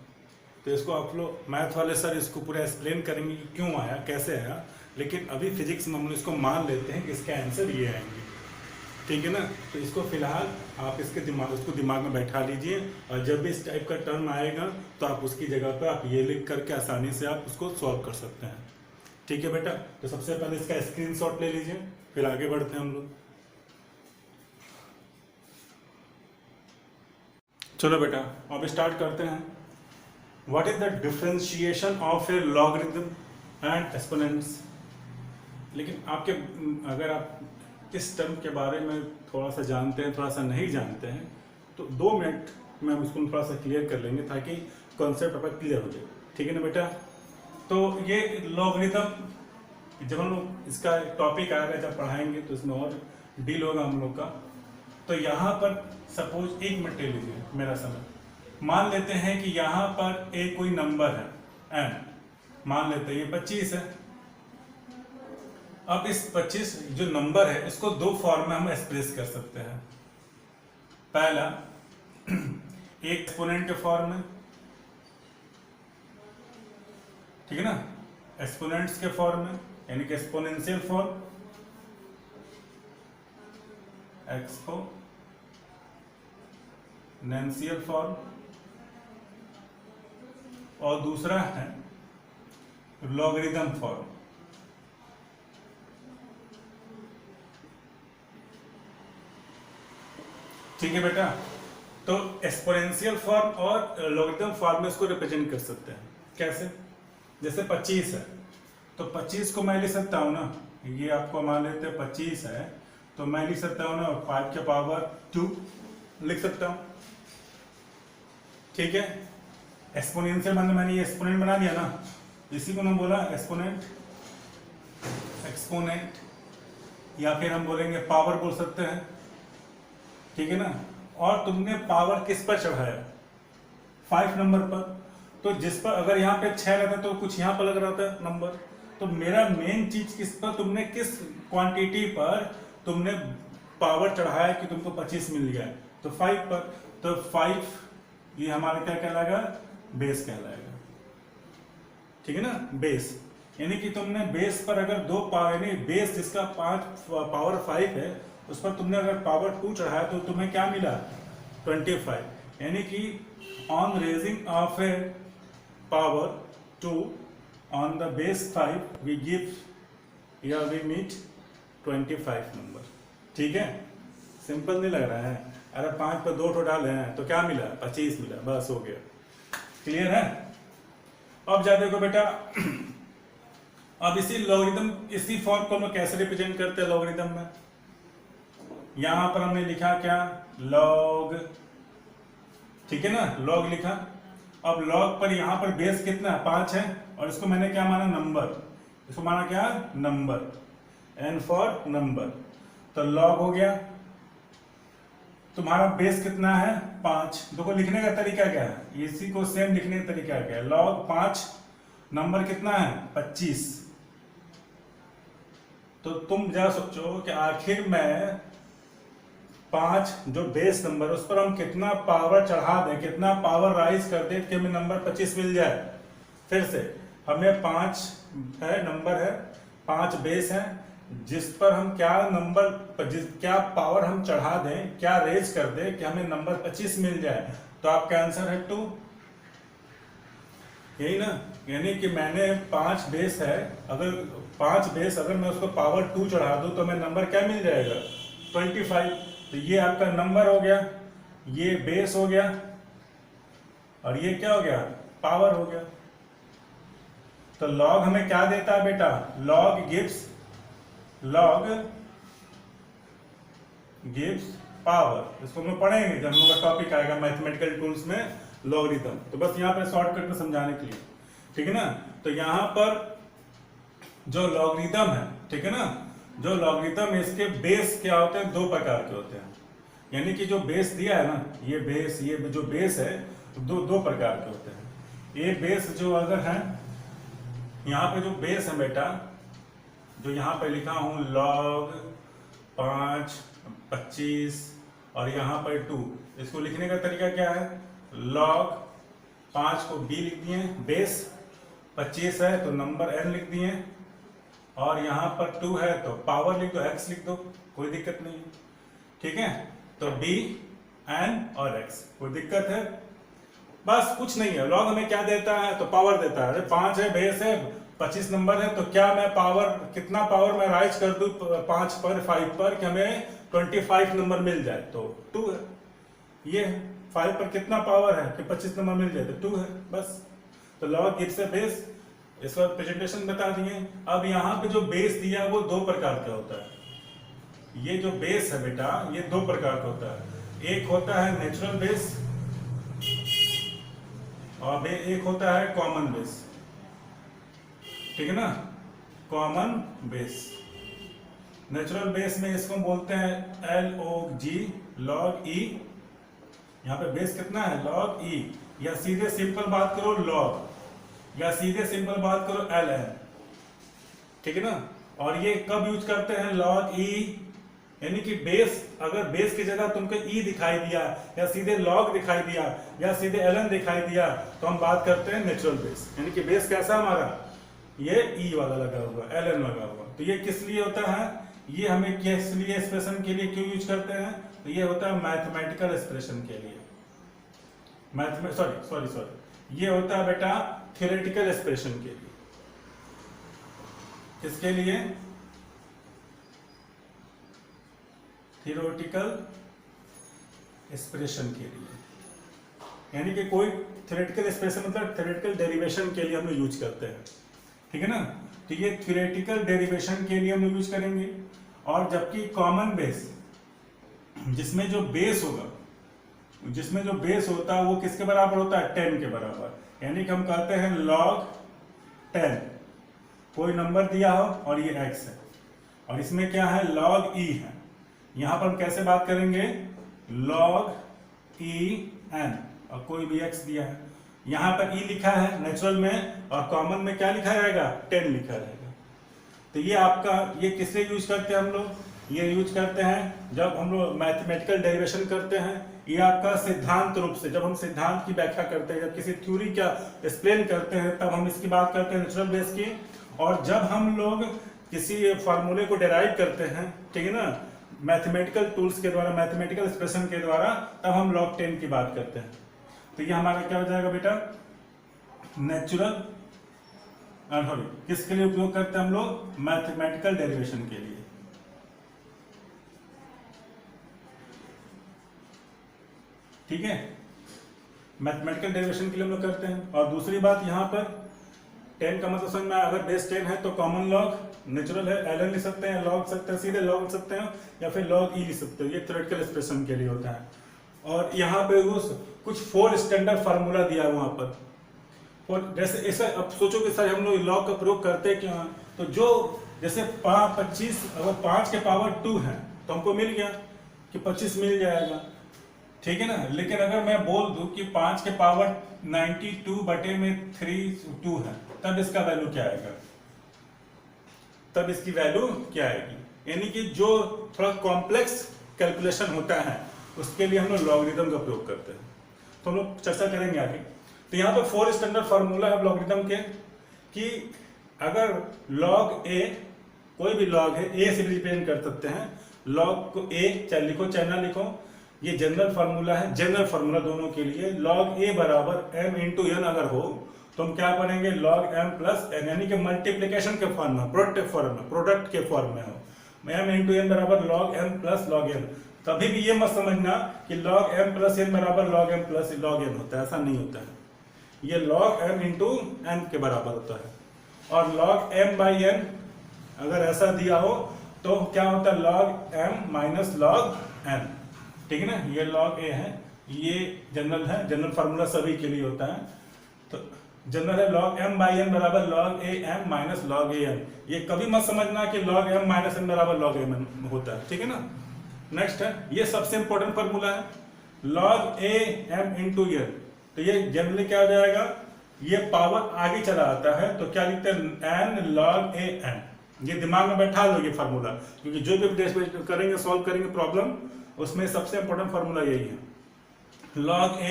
तो इसको आप लोग मैथ वाले सर इसको पूरा एक्सप्लेन करेंगे कि क्यों आया, कैसे आया, लेकिन अभी फिजिक्स में हम इसको मान लेते हैं कि इसके आंसर ये आएंगे, ठीक है ना। तो इसको फिलहाल आप इसको दिमाग में बैठा लीजिए, और जब भी इस टाइप का टर्म आएगा तो आप उसकी जगह पे आप ये लिख करके आसानी से आप उसको सॉल्व कर सकते हैं, ठीक है बेटा। तो सबसे पहले इसका स्क्रीनशॉट ले लीजिए, फिर आगे बढ़ते हैं हम लोग। चलो बेटा अब स्टार्ट करते हैं। What is the differentiation of A logarithm and exponents. लेकिन आपके, अगर आप इस टर्म के बारे में थोड़ा सा जानते हैं, थोड़ा सा नहीं जानते हैं, तो 2 मिनट में हम इसको थोड़ा सा क्लियर कर लेंगे ताकि कॉन्सेप्ट आपका क्लियर हो जाए, ठीक है ना बेटा। तो ये लॉगरिथम जब हम लोग इसका टॉपिक आएगा, जब पढ़ाएंगे तो इसमें और डील होगा हम लोग का। तो यहाँ पर सपोज 1 मिनट ले लीजिए मेरा समय, मान लेते हैं कि यहाँ पर एक कोई नंबर है n, मान लेते हैं ये 25 है। अब इस 25 जो नंबर है इसको 2 फॉर्म में हम एक्सप्रेस कर सकते हैं। पहला एक एक्सपोनेंट के फॉर्म में, ठीक है ना, एक्सपोनेंट्स के फॉर्म में, यानी कि एक्सपोनेंशियल फॉर्म, एक्सपोनेंशियल फॉर्म, और दूसरा है लॉगरिथम फॉर्म। ठीक है बेटा। तो एक्सपोनेंशियल फॉर्म और लॉगरिथम फॉर्म में इसको रिप्रेजेंट कर सकते हैं। कैसे, जैसे 25 है तो 25 को मैं लिख सकता हूं ना, ये आपको मान लेते हैं 25 है तो मैं लिख सकता हूं ना 5 के पावर 2 लिख सकता हूं, ठीक है। एक्सपोनेंशियल मैंने ये एक्सपोनेंट बना दिया ना, इसी को हम बोला एक्सपोनेंट, या फिर हम बोलेंगे पावर बोल सकते हैं, ठीक है ना। और तुमने पावर किस पर चढ़ाया, 5 नंबर पर, तो जिस पर अगर यहाँ पे 6 रहता तो कुछ यहाँ पर लग रहा था नंबर। तो मेरा मेन चीज किस पर, तुमने किस क्वांटिटी पर तुमने पावर चढ़ाया कि तुमको 25 मिल गया, तो 5 पर। तो 5 ये हमारा क्या कहलाएगा, बेस कहलाएगा। ठीक है ना, बेस यानी कि तुमने बेस पर अगर दो पावर यानी बेस जिसका 5 पावर है उस पर तुमने अगर पावर 2 चढ़ाया तो तुम्हें क्या मिला 25। यानी कि on raising of a power 2 on the base 5 we give या वी मीट 25 नंबर। ठीक है, सिंपल नहीं लग रहा है? अरे 5 पर 2 डाले हैं तो क्या मिला 25 मिला, बस हो गया। क्लियर है? अब जा देखो बेटा, अब इसी लॉगरिथम इसी फॉर्म को हम कैसे रिप्रेजेंट करते हैं लॉगरिथम में। यहां पर हमने लिखा क्या लॉग, ठीक है ना, लॉग लिखा। अब लॉग पर यहां पर बेस कितना 5 है और इसको मैंने क्या माना नंबर, इसको माना क्या नंबर, एन फॉर नंबर। तो लॉग हो गया, तुम्हारा बेस कितना है 5। देखो लिखने का तरीका क्या है, इसी को सेम लिखने का तरीका क्या है, लॉग 5 नंबर कितना है 25। तो तुम जा सोचो कि आखिर में 5 जो बेस नंबर उस पर हम कितना पावर चढ़ा दें, कितना पावर राइज कर दें कि हमें नंबर 25 मिल जाए। फिर से हमें 5 है नंबर है, 5 बेस है जिस पर हम क्या नंबर क्या पावर हम चढ़ा दें, क्या रेज कर दें कि हमें नंबर 25 मिल जाए। तो आपका आंसर है 2, यही ना। यानी कि मैंने 5 बेस है, अगर 5 बेस अगर मैं उसको पावर 2 चढ़ा दूं तो हमें नंबर क्या मिल जाएगा 25। तो ये आपका नंबर हो गया, ये बेस हो गया और ये क्या हो गया पावर हो गया। तो लॉग हमें क्या देता है बेटा, लॉग गिव्स पावर। इसको हम पढ़ेंगे जब हम लोग का टॉपिक आएगा मैथमेटिकल टूल्स में लॉगरिथम। तो बस यहाँ पे शॉर्टकट में समझाने के लिए, ठीक है ना। तो यहाँ पर जो लॉगरिथम है, ठीक है ना, जो लॉगरिथम इसके बेस क्या होते हैं 2 प्रकार के होते हैं। यानी कि जो बेस दिया है ना, ये बेस, ये जो बेस है दो प्रकार के होते हैं। ये बेस जो अगर है यहाँ पे जो बेस है बेटा, जो यहाँ पे लिखा हूं लॉग 5 25 और यहाँ पर 2, इसको लिखने का तरीका क्या है, लॉग 5 को b लिख दिए, बेस 25 है तो नंबर n लिख दिए और यहाँ पर 2 है तो पावर लिख दो, x लिख दो, कोई दिक्कत नहीं है। ठीक है, तो b n और x, कोई दिक्कत है? बस कुछ नहीं है। लॉग हमें क्या देता है तो पावर देता है। 5 है बेस है 25 नंबर है तो क्या मैं पावर कितना पावर मैं राइज कर दूं 5 पर 5 पर कि हमें 25 नंबर मिल जाए, तो 2 है। ये 5 पर कितना पावर है कि 25 नंबर मिल जाए तो 2 है, बस। तो लॉग गिव्स अ बेस, इसका प्रेजेंटेशन बता दिए। अब यहाँ पे जो बेस दिया है वो 2 प्रकार का होता है। ये जो बेस है बेटा ये 2 प्रकार का होता है। एक होता है नेचुरल बेस और एक होता है कॉमन बेस। ठीक है ना, कॉमन बेस। नेचुरल बेस में इसको बोलते हैं LOG, लॉग ई। यहाँ पे बेस कितना है लॉग ई, या सीधे सिंपल बात करो लॉग, या सीधे सिंपल बात करो ln। ठीक है ना। और ये कब यूज करते हैं लॉग ई, यानी कि बेस अगर बेस की जगह तुमको ई दिखाई दिया या सीधे लॉग दिखाई दिया या सीधे ln दिखाई दिया तो हम बात करते हैं नेचुरल बेस। यानी कि बेस कैसा हमारा ये ई वाला लगा हुआ, ln लगा हुआ। तो ये किस लिए होता है, ये हमें किस लिए एक्सप्रेशन के लिए क्यों यूज करते हैं, तो ये होता है मैथमेटिकल एक्सप्रेशन के लिए। सॉरी ये होता है बेटा थ्योरेटिकल एक्सप्रेशन के लिए। किसके लिए, थ्योरेटिकल एक्सप्रेशन के लिए। यानी कि कोई थ्योरेटिकल एक्सप्रेशन मतलब थ्योरेटिकल डेरिवेशन के लिए हम लोग यूज करते हैं। ठीक है ना, तो ये थ्योरेटिकल डेरिवेशन के लिए हम लोग यूज करेंगे। और जबकि कॉमन बेस, जिसमें जो बेस होता है वो किसके बराबर होता है 10 के बराबर। यानी कि हम कहते हैं लॉग 10, कोई नंबर दिया हो और ये x है और इसमें क्या है लॉग e है। यहां पर हम कैसे बात करेंगे लॉग e n और कोई भी x दिया है। यहां पर e लिखा है नेचुरल में और कॉमन में क्या लिखा रहेगा 10 लिखा रहेगा। तो ये आपका ये किससे यूज करते हैं हम लोग, ये यूज करते हैं जब हम लोग मैथमेटिकल डेरिवेशन करते हैं। ये आपका सिद्धांत रूप से, जब हम सिद्धांत की व्याख्या करते हैं, जब किसी थ्योरी का एक्सप्लेन करते हैं, तब हम इसकी बात करते हैं नेचुरल बेस की। और जब हम लोग किसी फॉर्मूले को डिराइव करते हैं, ठीक है ना, मैथमेटिकल टूल्स के द्वारा, मैथमेटिकल एक्सप्रेशन के द्वारा, तब हम log 10 की बात करते हैं। तो ये हमारा क्या हो जाएगा बेटा, नेचुरल, सॉरी किसके लिए उपयोग करते हैं हम लोग, मैथमेटिकल डेरिवेशन के लिए। ठीक है, मैथमेटिकल डेरिवेशन के लिए हम लोग करते हैं। और दूसरी बात यहाँ पर 10 का मतलब समझ में, अगर बेस 10 है तो कॉमन लॉग, नेचुरल है ln लिख सकते हैं, लॉग सकते हैं, सीधे लॉग लिख सकते हैं, या फिर लॉग ई लिख सकते हो, ये थ्योरेटिकल एक्सप्रेशन के लिए होता है। और यहाँ पे उस कुछ 4 स्टैंडर्ड फार्मूला दिया हुआ वहां पर, और जैसे ऐसा अब सोचो कि सर हम लोग लॉग का प्रयोग करते हैं क्या, तो जो जैसे 25, अगर 5 के पावर 2 है तो हमको मिल गया कि 25 मिल जाएगा, ठीक है ना। लेकिन अगर मैं बोल दूं कि 5 के पावर 92 बटे में 2 है, तब इसका वैल्यू क्या आएगा, तब इसकी वैल्यू क्या आएगी। यानी कि जो थोड़ा कॉम्प्लेक्स कैलकुलेशन होता है उसके लिए हम लोग लॉगरिथम का प्रयोग करते हैं, तो हम लोग चर्चा करेंगे आगे। तो यहाँ पर 4 स्टैंडर्ड फार्मूला है लॉगरिथम के, कि अगर लॉग ए, कोई भी लॉग है ए से रिप्रेजेंट कर सकते हैं, लॉग को ए चाहे लिखो चाहे ना लिखो, ये जनरल फार्मूला है, जनरल फार्मूला दोनों के लिए। लॉग ए बराबर m इंटू एन अगर हो तो हम क्या पढ़ेंगे, लॉग m प्लस एन, यानी कि मल्टीप्लीकेशन के फॉर्म में, प्रोडक्ट के फॉर्म में हो, m इंटू एन बराबर log m plus log n। कभी भी ये मत समझना कि log m प्लस n बराबर log m plus log n होता है, ऐसा नहीं होता है। ये log m इंटू n के बराबर होता है। और log m बाई n अगर ऐसा दिया हो तो क्या होता है, log m minus log n, ठीक है ना। ये log a है, ये जनरल है, जनरल फार्मूला सभी के लिए होता है। तो जनरल है log m बाई n बराबर log a m minus log a n। ये कभी मत समझना कि log m माइनस n बराबर log a m होता है, ठीक है ना। नेक्स्ट है, ये सबसे इंपॉर्टेंट फार्मूला है, log a m into n। तो ये जनरली क्या हो जाएगा, ये पावर आगे चला आता है तो क्या लिखते हैं, n log a m। ये दिमाग में बैठा लो ये फार्मूला, क्योंकि जो भी करेंगे, सॉल्व करेंगे प्रॉब्लम, उसमें सबसे इंपॉर्टेंट फार्मूला यही है। log a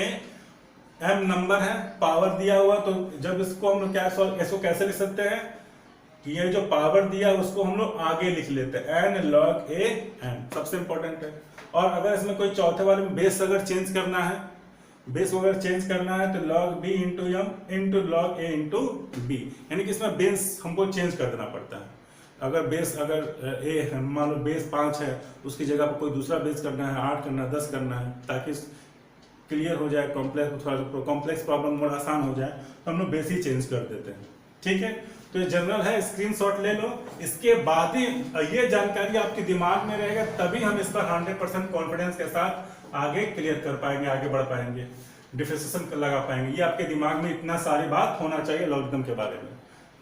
m नंबर है, पावर दिया हुआ, तो जब इसको हम लोग क्या इसको कैसे लिख सकते हैं, ये जो पावर दिया उसको हम लोग आगे लिख लेते हैं, n log a m, सबसे इंपॉर्टेंट है। और अगर इसमें कोई चौथे वाले में बेस अगर चेंज करना है, बेस अगर चेंज करना है तो log b into m into log a into b, यानी कि इसमें बेस हमको चेंज कर देना पड़ता है। अगर बेस अगर a है, मान लो बेस 5 है, उसकी जगह पर कोई दूसरा बेस करना है, 8 करना है, 10 करना है, ताकि क्लियर हो जाए, कॉम्प्लेक्स प्रॉब्लम और आसान हो जाए, तो हम लोग बेस ही चेंज कर देते हैं, ठीक है। तो ये जनरल है, स्क्रीनशॉट ले लो। इसके बाद ही ये जानकारी आपके दिमाग में रहेगा, तभी हम इस पर 100% कॉन्फिडेंस के साथ आगे क्लियर कर पाएंगे, आगे बढ़ पाएंगे, डिफरेंशिएशन लगा पाएंगे। ये आपके दिमाग में इतना सारी बात होना चाहिए लॉगरिथम के बारे में,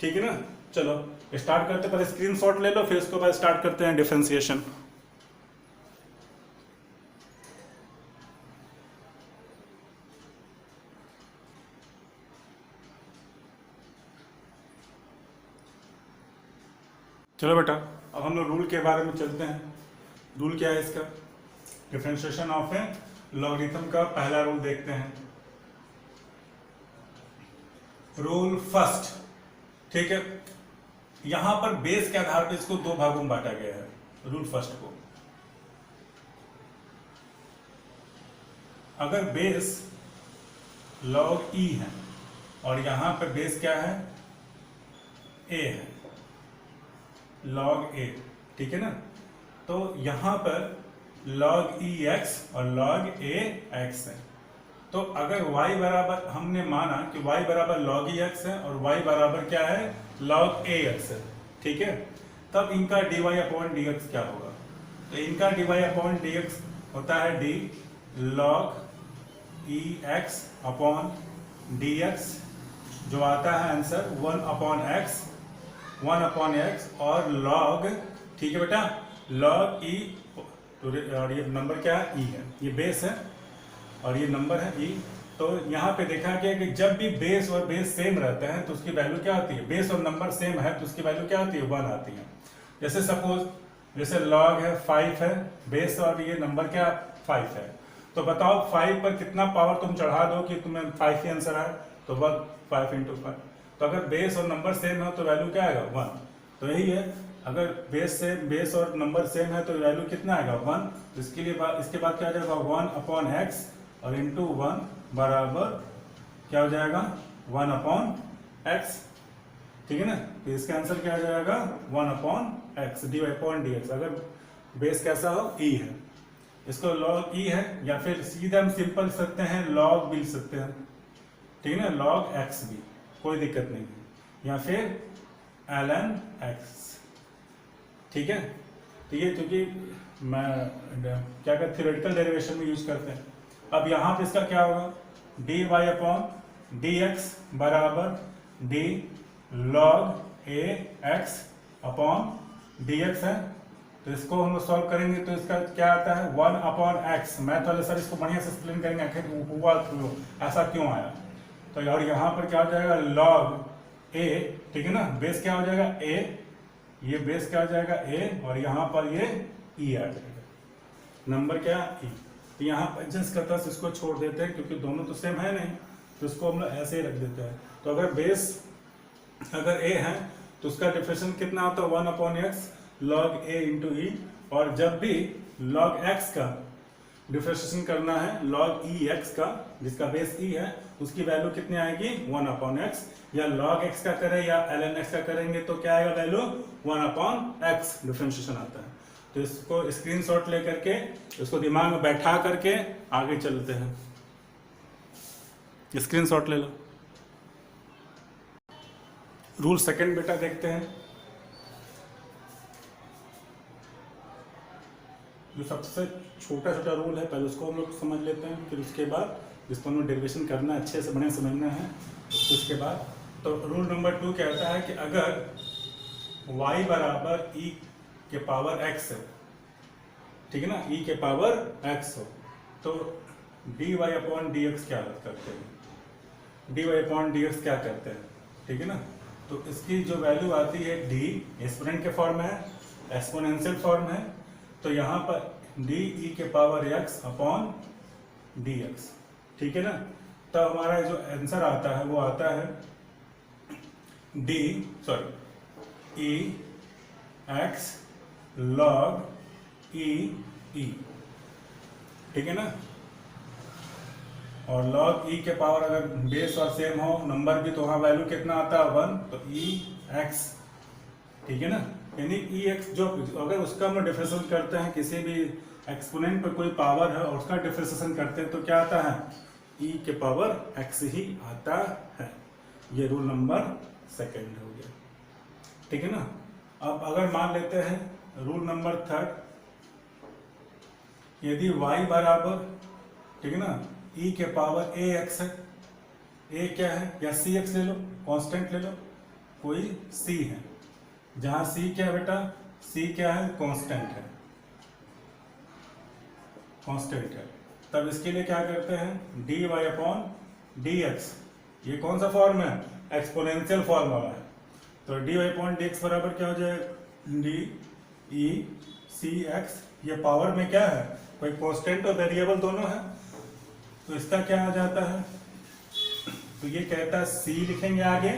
ठीक है ना। चलो स्टार्ट करते, पहले स्क्रीनशॉट ले लो, फिर उसके बाद स्टार्ट करते हैं डिफरेंशिएशन। चलो बेटा, अब हम लोग रूल के बारे में चलते हैं। रूल क्या है इसका, डिफरेंशिएशन ऑफ ए लॉगरिथम का पहला रूल देखते हैं। रूल फर्स्ट, ठीक है। यहां पर बेस के आधार पर इसको 2 भागों में बांटा गया है। रूल फर्स्ट को, अगर बेस log e है और यहां पर बेस क्या है, a है, log a, ठीक है ना। तो यहां पर log e x और log a x है। तो अगर y बराबर, हमने माना कि y बराबर log e x है और y बराबर क्या है, log a x है, ठीक है। तब इनका dy अपॉन dx क्या होगा, तो इनका dy अपॉन dx होता है d log e x upon dx, जो आता है आंसर 1 अपॉन x और log, ठीक है बेटा, log e, और ये नंबर क्या है, e है, ये बेस है और ये नंबर है e। तो यहाँ पे देखा गया कि जब भी बेस और बेस सेम रहते हैं तो उसकी वैल्यू क्या आती है, बेस और नंबर सेम है तो उसकी वैल्यू क्या आती है, 1 आती है। जैसे सपोज, जैसे log है 5 है, बेस और ये नंबर क्या 5 है, तो बताओ 5 पर कितना पावर तुम चढ़ा दो कि तुम्हें 5 ही आंसर आए, तो 5 × 5। तो अगर बेस और नंबर सेम है तो वैल्यू क्या आएगा 1। तो यही है, अगर बेस और नंबर सेम है तो वैल्यू कितना आएगा 1। तो इसके बाद क्या हो जाएगा 1/x और इंटू 1 बराबर क्या हो जाएगा 1/x। ठीक है ना, तो इसका आंसर क्या आ जाएगा 1/x dy/dx। अगर बेस कैसा हो e है, इसको log e है, या फिर सीधा हम सिंपल सकते हैं log भी लिख सकते हैं। ठीक है ना, log x भी कोई दिक्कत नहीं है, या फिर ln x। ठीक है, तो ये क्योंकि मैं क्या कहते थ्योरेटिकल डेरिवेशन में यूज करते हैं। अब यहाँ पे इसका क्या होगा dy/dx बराबर d log ax/dx है। तो इसको हम लोग सॉल्व करेंगे तो इसका क्या आता है 1/x। मैथ वाले सर इसको बढ़िया से एक्सप्लेन करेंगे आखिर हुआ क्यों, ऐसा क्यों आया। तो और यहाँ पर क्या हो जाएगा log a। ठीक है ना, बेस क्या हो जाएगा a, ये बेस क्या हो जाएगा a, और यहाँ पर ये e आ जाएगा, नंबर क्या e। तो यहाँ पर एडजस्ट करता है, इसको छोड़ देते हैं क्योंकि दोनों तो सेम है नहीं, तो इसको हम लोग ऐसे ही रख देते हैं। तो अगर बेस अगर a है तो उसका डिफरेंशियल कितना होता है 1/x log a into e। और जब भी log x का डिफरेंशिएशन करना है log ex का, जिसका बेस e है, उसकी वैल्यू कितनी आएगी 1/x। या log x का करें या ln x का करेंगे तो क्या आएगा वैल्यू 1/x डिफरेंशिएशन आता है। तो इसको स्क्रीनशॉट लेकर के इसको दिमाग में बैठा करके आगे चलते हैं। स्क्रीनशॉट ले लो। रूल सेकंड बेटा देखते हैं। जो सबसे छोटा छोटा रूल है पहले उसको हम लोग समझ लेते हैं, फिर उसके बाद जिसको हम लोग डेरिवेशन करना है अच्छे से बढ़िया समझना है उसके बाद। तो रूल नंबर 2 कहता है कि अगर y बराबर e के पावर x है, ठीक है ना, e के पावर x हो, तो dy/dx क्या करते हैं, dy/dx क्या करते हैं। ठीक है ना, तो इसकी जो वैल्यू आती है d एक्सपोनेंट के फॉर्म में है, एक्सपोनेंशियल फॉर्म है, तो यहाँ पर डी ई के पावर x/dx। ठीक है ना, तो हमारा जो आंसर आता है वो आता है e x log e e। ठीक है ना, और log e के पावर अगर बेस और सेम हो नंबर भी तो वहाँ वैल्यू कितना आता है 1, तो e x। ठीक है ना, यानी ई एक्स जो अगर उसका हम डिफरेंशिएशन करते हैं, किसी भी एक्सपोनेंट पर कोई पावर है और उसका डिफरेंशिएशन करते हैं तो क्या आता है ई के पावर एक्स ही आता है। ये रूल नंबर सेकंड हो गया। ठीक है ना, अब अगर मान लेते हैं रूल नंबर थर्ड, यदि y बराबर, ठीक है ना, e के पावर ax है, a क्या है, या cx ले लो, कांस्टेंट ले लो, कोई c है, जहां c क्या है बेटा, c क्या है, कांस्टेंट है, कांस्टेंट है। तब इसके लिए क्या करते हैं dy/dx, ये कौन सा फॉर्म है, एक्सपोनेंशियल फॉर्म वाला है, तो dy/dx बराबर क्या हो जाएगा डी ई सी एक्स। ये पावर में क्या है, कोई कांस्टेंट और वेरिएबल दोनों है, तो इसका क्या आ जाता है, तो ये कहता है c लिखेंगे, आगे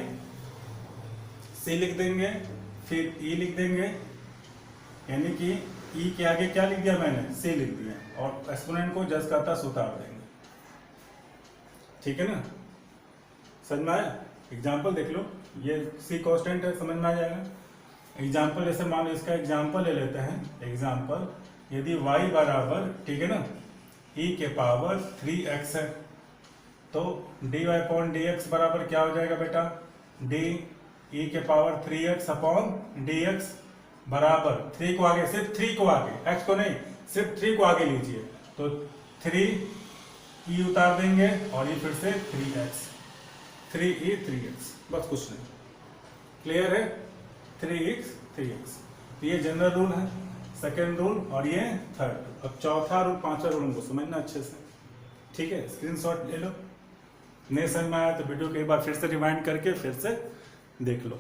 c लिख देंगे, फिर e लिख देंगे, यानी कि e के आगे क्या लिख दिया मैंने, c लिख दिया, और एक्सपोनेंट को जस का तस उतार देंगे। ठीक है ना, समझ में आया। एग्जाम्पल देख लो, ये c कांस्टेंट है, समझ में आ जाएगा। एग्जाम्पल जैसे मान लो, इसका एग्जाम्पल ले लेते हैं। एग्जाम्पल, यदि y बराबर, ठीक है ना, e के पावर 3x है, तो dy/dx बराबर क्या हो जाएगा बेटा, d e के पावर 3x/dx बराबर 3 को आगे, सिर्फ 3 को आगे, x को नहीं, सिर्फ 3 को आगे लीजिए, तो 3 e उतार देंगे और ये फिर से 3x, 3e 3x, बस कुछ नहीं, क्लियर है, 3x 3x। तो ये जनरल रूल है, सेकेंड रूल, और ये थर्ड। अब चौथा रूल, पांचवा रूल हमको समझना अच्छे से। ठीक है, स्क्रीनशॉट ले लो, नहीं समझ में आया तो वीडियो को एक बार फिर से रिवाइंड करके फिर से देख लो।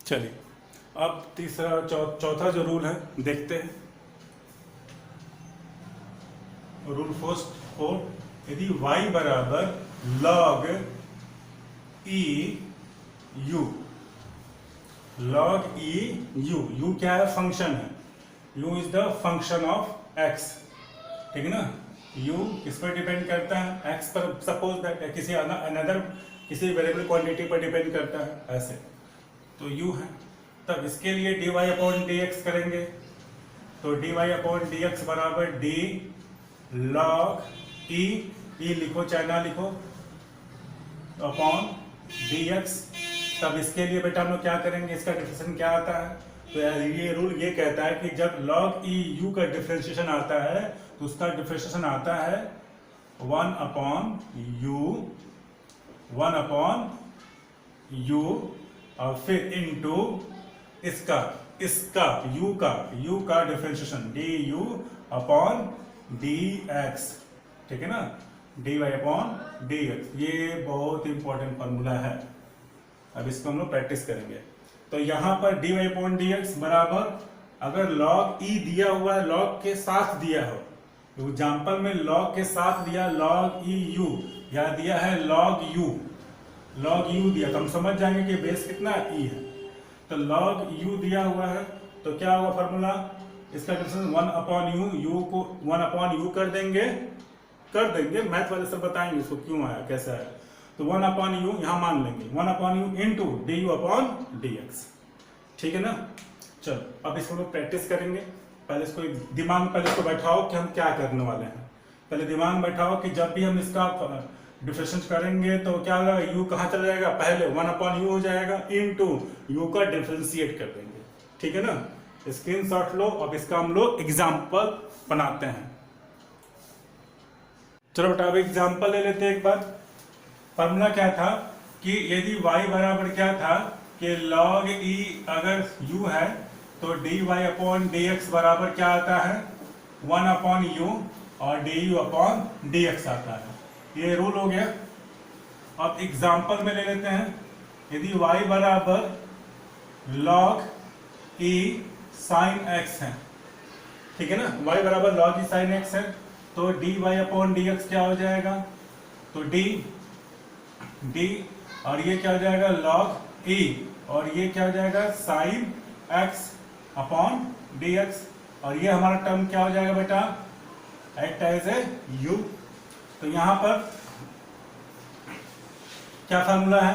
चलिए, अब तीसरा चौथा जो रूल है देखते हैं। रूल फर्स्ट 4, यदि y बराबर log e u, log e u क्या है? फंक्शन है। u is the function of x, ठीक है ना। u किस पर डिपेंड करता है? x पर। सपोज दैट किसी अनदर किसी वेरिएबल क्वांटिटी पर डिपेंड करता है, ऐसे तो u है। तब इसके लिए dy अपॉन dx करेंगे, तो dy अपॉन dx बराबर d log e लिखो चाहे ना लिखो अपॉन dx। तब इसके लिए बेटा हम लोग क्या करेंगे? इसका डिफरेंशिएशन क्या आता है? तो ये रूल ये कहता है कि जब log e u का डिफरेंशिएशन आता है तो उसका डिफरेंशिएशन आता है 1 अपॉन u और फिर इनटू इसका u का डिफरेंशिएशन du अपॉन dx, ठीक है ना। dy अपॉन dx, ये बहुत इंपॉर्टेंट फॉर्मूला है। अब इसको हम लोग प्रैक्टिस करेंगे। तो यहाँ पर dy अपॉन dx बराबर, अगर log e दिया हुआ है, log के साथ दिया हो, एग्जाम्पल में log के साथ दिया log e u, या दिया है log u दिया, तो हम समझ जाएंगे कि बेस कितना e है। तो log u दिया हुआ है तो क्या होगा फॉर्मूला? इसका डिफरेंस 1 अपॉन u को 1 अपॉन u कर देंगे। मैथ वाले सब बताएंगे इसको क्यों आया, कैसे आया। तो 1 अपॉन u यहाँ मान लेंगे, 1 upon u into D u upon dx, ठीक है ना। चलो अब इसको लोग प्रैक्टिस करेंगे। पहले इसको दिमाग में पहले इसको बैठाओ कि हम क्या करने वाले हैं। पहले दिमाग में बैठाओ कि जब भी हम इसका डिफरेंशिएट करेंगे तो क्या होगा? u कहाँ चला जाएगा? पहले 1 अपॉन u हो जाएगा इंटू u का डिफरेंशिएट कर देंगे, ठीक है ना। स्क्रीनशॉट लो। अब इसका हम लोग एग्जाम्पल बनाते हैं। चलो बेटा अब एग्जाम्पल ले लेते हैं एक बार। फॉर्मूला क्या था कि यदि y बराबर क्या था कि log e अगर u है तो dy अपॉन dx बराबर क्या आता है? 1 अपॉन u और du अपॉन dx आता है। ये रूल हो गया। अब एग्जाम्पल में ले लेते हैं। यदि y बराबर log e sin x है, ठीक है ना। y बराबर log e sin x है तो dy अपॉन dx क्या हो जाएगा? तो d और ये क्या हो जाएगा? log e, और ये क्या हो जाएगा? sin x अपॉन dx, और ये हमारा टर्म क्या हो जाएगा बेटा? Act as a u। तो यहाँ पर क्या फॉर्मूला है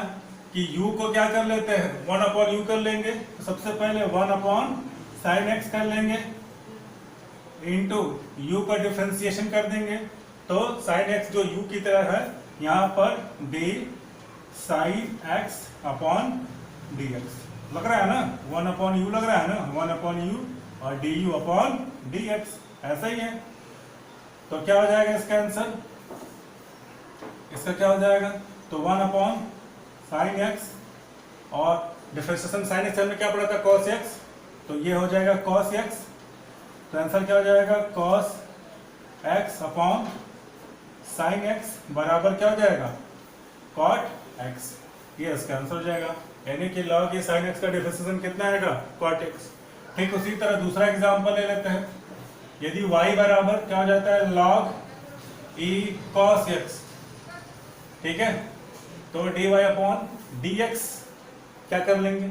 कि u को क्या कर लेते हैं? 1 अपॉन u कर लेंगे। तो सबसे पहले 1 अपॉन साइन x कर लेंगे इंटू u का डिफरेंशिएशन कर देंगे। तो साइन x जो u की तरह है, यहाँ पर d sine x upon dx लग रहा है ना। 1 अपॉन u लग रहा है ना, 1 अपॉन u और du अपॉन dx, ऐसा ही है। तो क्या हो जाएगा इसका आंसर? इसका क्या हो जाएगा? तो 1 अपॉन साइन x और डिफरेंशिएशन साइन x में क्या पड़ा था? cos x, तो ये हो जाएगा cos x। तो आंसर क्या हो जाएगा? cos x upon sine x बराबर क्या हो जाएगा? cot x। ये इसका आंसर हो जाएगा। यानी कि log ये साइन x का डिफरेंशिएशन कितना आएगा? cot x। ठीक उसी तरह दूसरा एग्जांपल ले लेते हैं। यदि y बराबर क्या हो जाता है? log e cos x, ठीक है। तो dy अपॉन dx क्या कर लेंगे?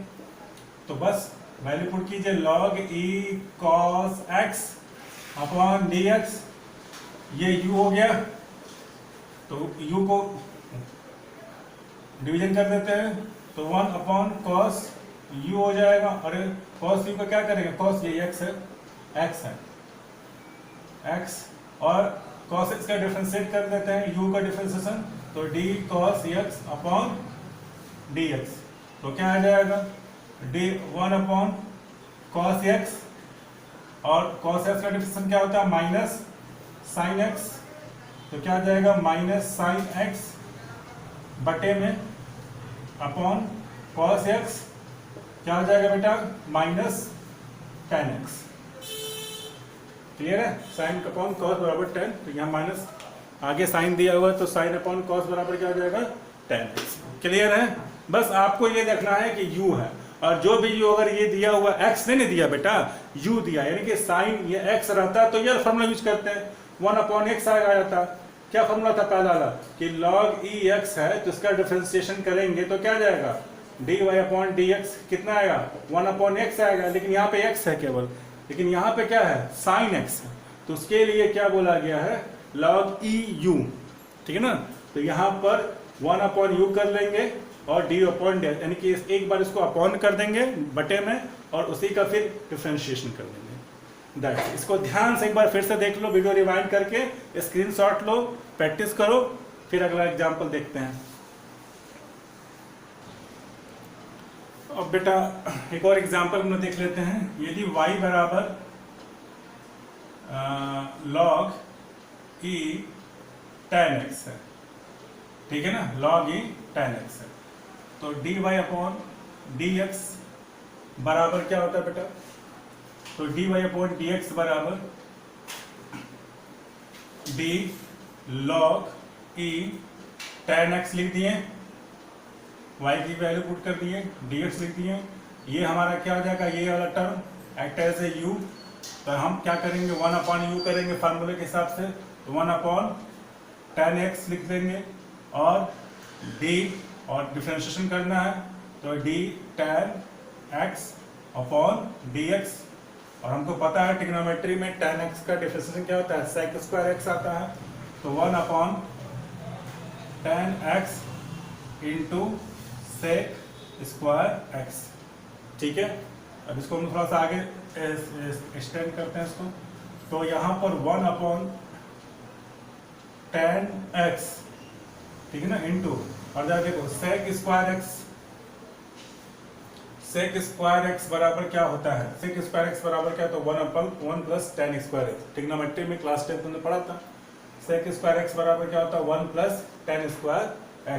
तो बस वैल्यू पुट कीजिए, log e cos x upon dx, ये u हो गया। तो u को डिवीजन कर देते हैं, तो 1 अपॉन cos u हो जाएगा। और cos u का क्या करेंगे? cos ये x है, x है x, और cos x का डिफरेंशिएट कर देते हैं, u का डिफरेंशिएशन, तो d cos x upon dx। तो क्या आ जाएगा? d 1 अपॉन cos x, और cos x का डिफरेंशिएशन क्या होता है? माइनस साइन x, तो क्या आ जाएगा? माइनस साइन x बटे में अपॉन cos x क्या हो जाएगा बेटा? Minus tan x। क्लियर है? साइन अपॉन कॉस बराबर tan, तो यहाँ माइनस आगे साइन दिया हुआ है, तो साइन अपॉन कॉस बराबर क्या हो जाएगा? tan x। क्लियर है? बस आपको ये देखना है कि u है, और जो भी u अगर ये दिया हुआ x नहीं दिया बेटा, u दिया, यानी कि साइन ये x रहता तो ये फॉर्मूला यूज करते हैं, 1/x आ जाता। क्या फॉर्मूला था पहला वाला कि log e x है तो इसका डिफरेंशिएशन करेंगे तो क्या जाएगा, dy/dx कितना आएगा, 1/x आएगा, लेकिन यहाँ पे x है केवल, लेकिन यहाँ पे क्या है, साइन x है, तो उसके लिए क्या बोला गया है, log e u, ठीक है ना। तो यहाँ पर 1/u कर लेंगे और d/d, यानी कि एक बार इसको अपॉन कर देंगे बटे में और उसी का फिर डिफरेंशिएशन कर देंगे। दैट्स, इसको ध्यान से एक बार फिर से देख लो, वीडियो रिवाइंड करके स्क्रीनशॉट लो, प्रैक्टिस करो, फिर अगला एग्जांपल देखते हैं। अब बेटा एक और एग्जांपल हम लोग देख लेते हैं। यदि y बराबर log e tan x है, ठीक है ना, log e tan x है, तो dy/dx बराबर क्या होता है बेटा, तो dy/dx बराबर d log e tan x लिख दिए, y की वैल्यू पुट कर दिए, dx लिख दिए, ये हमारा क्या हो जाएगा, ये वाला term act as a u, तो हम क्या करेंगे 1/u करेंगे फार्मूले के हिसाब से, तो 1/tan x लिख देंगे और d और डिफरेंशिएशन करना है तो d tan x upon dx, और हमको पता है ट्रिग्नोमेट्री में tan x का डिफरेंशिएशन क्या होता है, sec² x आता है, तो 1/tan x into sec² x, ठीक है। अब इसको हम थोड़ा सा आगे एक्सटेंड करते हैं इसको, तो यहाँ पर 1/tan x, ठीक है ना, इंटू और जरा देखो sec² x बराबर क्या होता है, sec² x बराबर क्या, तो 1/1 + tan² x, ट्रिग्नोमेट्री में क्लास 10 में पढ़ा था, sec² x बराबर क्या होता है, 1 + tan²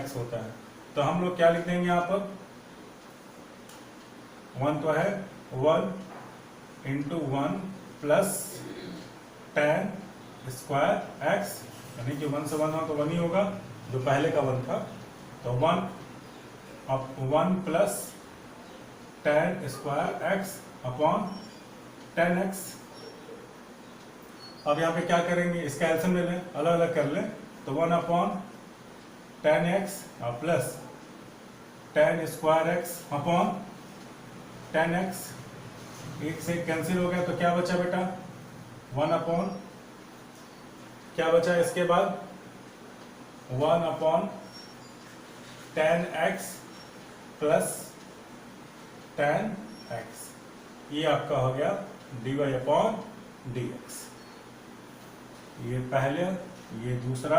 x होता है। तो हम लोग क्या लिख देंगे यहाँ पर, 1 तो है 1 इंटू 1 + tan² x, यानी कि 1 से 1 हो तो 1 ही होगा, जो पहले का 1 था, तो 1 + tan² x upon tan x। अब यहाँ पे क्या करेंगे, इसका एल्सियम ले लें, अलग अलग कर लें, तो 1/tan x plus tan² x upon tan x, एक से कैंसिल हो गया तो क्या बचा बेटा, 1 क्या बचा इसके बाद, 1/tan x plus tan x, ये आपका हो गया dy/dx। ये पहले, ये दूसरा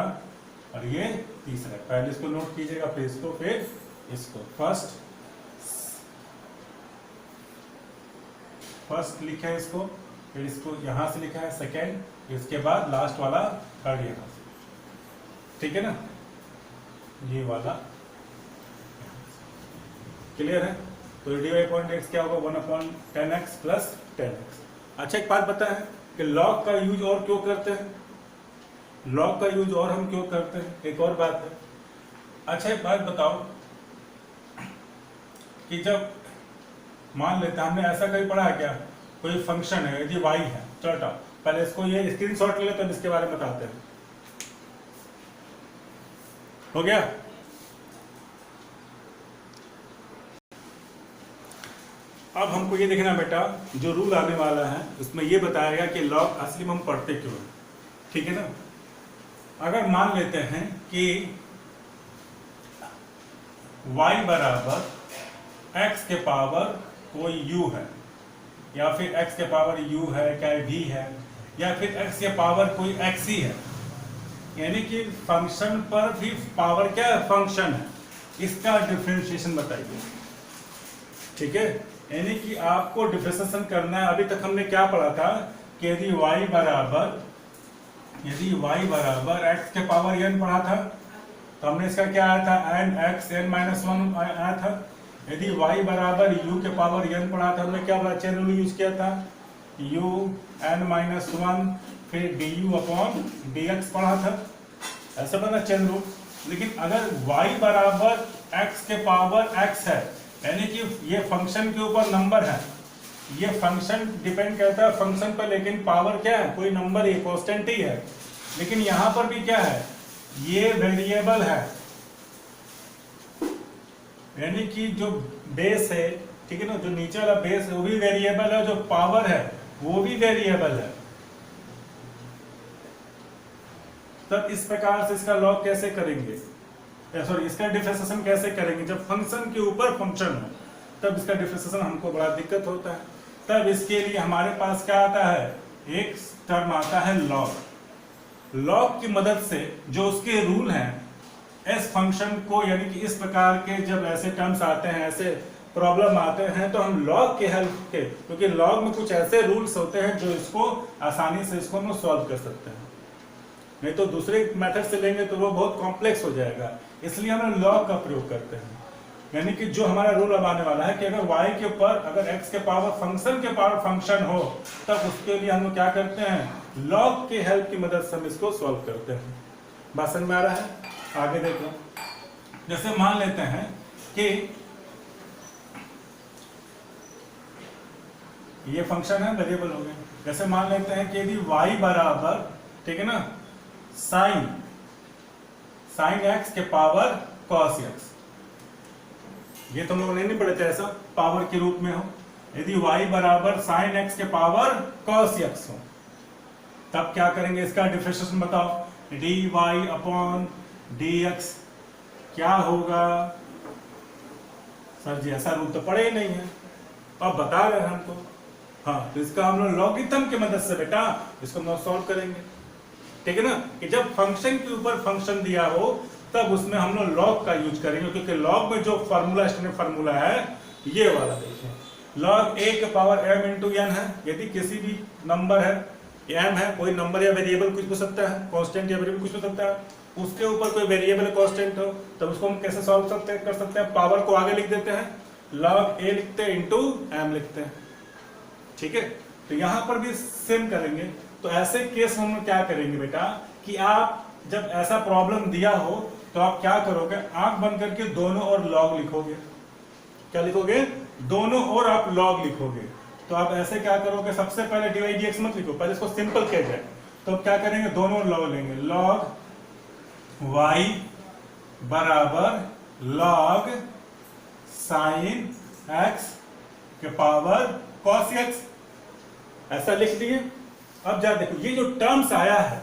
और ये तीसरा, पहले इसको नोट कीजिएगा, फिर इसको, फिर इसको, फर्स्ट लिखा है इसको, फिर इसको यहां से लिखा है सेकेंड, इसके बाद लास्ट वाला थर्ड यहां से, ठीक है ना, ये वाला क्लियर है। तो dy/dx क्या होगा, 1/tan x plus tan x। अच्छा एक बात पता है कि लॉग का यूज और क्यों करते हैं, लॉग का यूज और हम क्यों करते हैं, एक और बात है। अच्छा एक बात बताओ कि जब मान लेते हैं, हमने ऐसा कहीं पढ़ा है क्या, कोई फंक्शन है यदि y है, चलो पहले इसको ये स्क्रीनशॉट ले लेते हैं, इसके बारे में बताते हैं, हो गया। अब हमको ये देखना बेटा, जो रूल आने वाला है उसमें ये बताएगा कि लॉग असली में हम पढ़ते क्यों हैं, ठीक है ना। अगर मान लेते हैं कि y बराबर x के पावर कोई u है, या फिर x के पावर u है, क्या v है, या फिर x के पावर कोई x ही है, यानी कि फंक्शन पर भी पावर क्या है, फंक्शन है, इसका डिफरेंशिएशन बताइए, ठीक है। यानी कि आपको डिफरेंशिएशन करना है। अभी तक हमने क्या पढ़ा था कि यदि y बराबर x के पावर n पढ़ा था, तो हमने इसका क्या आया था, n x n-1 आया था। यदि y बराबर u के पावर n पढ़ा था, हमने क्या चेन रूल यूज किया था, u n-1 फिर du/dx पढ़ा था, ऐसा बना चेन रूल। लेकिन अगर y बराबर x के पावर x है, यानी कि ये फंक्शन के ऊपर नंबर है, ये फंक्शन डिपेंड करता है फंक्शन पर, लेकिन पावर क्या है, कोई नंबर ही कांस्टेंट ही है। लेकिन यहां पर भी क्या है, ये वेरिएबल है, यानी कि जो बेस है, ठीक है ना, जो नीचे वाला बेस है वो भी वेरिएबल है, जो पावर है वो भी वेरिएबल है। तब इस प्रकार से इसका लॉग कैसे करेंगे, सॉरी इसका डिफरेंशिएशन कैसे करेंगे, जब फंक्शन के ऊपर फंक्शन हो तब इसका डिफरेंशिएशन हमको बड़ा दिक्कत होता है। तब इसके लिए हमारे पास क्या आता है, एक टर्म आता है लॉग। लॉग की मदद से जो उसके रूल हैं, इस फंक्शन को, यानी कि इस प्रकार के जब ऐसे टर्म्स आते हैं, ऐसे प्रॉब्लम आते हैं, तो हम लॉग के हेल्प के, क्योंकि लॉग में कुछ ऐसे रूल्स होते हैं जो इसको आसानी से इसको हम सॉल्व कर सकते हैं। नहीं तो दूसरे मेथड से लेंगे तो वो बहुत कॉम्प्लेक्स हो जाएगा, इसलिए हम लॉग का प्रयोग करते हैं। यानी कि जो हमारा रूल अब आने वाला है कि अगर y के ऊपर अगर x के पावर फंक्शन के पावर फंक्शन हो, तब उसके लिए हम लोग क्या करते हैं, लॉग के हेल्प की मदद से हम इसको सॉल्व करते हैं। बात समझ में आ रहा है? आगे देखो, जैसे मान लेते हैं कि ये फंक्शन है, वेरिएबल हो गए। जैसे मान लेते हैं कि यदि y बराबर, ठीक है ना, साइन x के पावर cos x, ये तो हम लोग नहीं पढ़े थे ऐसा पावर के रूप में हो। यदि y बराबर साइन x के पावर cos x हो, तब क्या करेंगे, इसका डिफरेंशिएशन बताओ, dy अपॉन dx क्या होगा। सर जी ऐसा रूल तो पढ़े ही नहीं है, अब बता रहे हैं हमको। हाँ, तो इसका हम लोग लॉगरिथम की मदद से बेटा इसको हम लोग सॉल्व करेंगे, ठीक है ना, कि जब फंक्शन के ऊपर फंक्शन दिया हो तब उसमें हम लोग लॉग का यूज करेंगे, क्योंकि लॉग में जो फार्मूला, स्टैंडर्ड फार्मूला है ये वाला, देखिए लॉग a के पावर m इंटू n है। यदि किसी भी नंबर है, m है, कोई नंबर या वेरिएबल कुछ हो सकता है, कांस्टेंट या वेरिएबल कुछ हो सकता है, उसके ऊपर कोई वेरिएबल कांस्टेंट हो, तब उसको हम कैसे सॉल्व कर सकते हैं, पावर को आगे लिख देते हैं, लॉग a लिखते हैं इंटू m लिखते हैं, ठीक है। तो यहां पर भी सेम करेंगे। तो ऐसे केस हम क्या करेंगे बेटा, कि आप जब ऐसा प्रॉब्लम दिया हो तो आप क्या करोगे, आंख बंद करके दोनों ओर लॉग लिखोगे। क्या लिखोगे, दोनों ओर आप लॉग लिखोगे। तो आप ऐसे क्या करोगे, सबसे पहले dy dx मत लिखो, पहले इसको सिंपल किया जाए। तो अब क्या करेंगे, दोनों लॉग लेंगे, लॉग y बराबर लॉग साइन x के पावर cos x, ऐसा लिख दिए। अब जा देखो, ये जो टर्म्स आया है,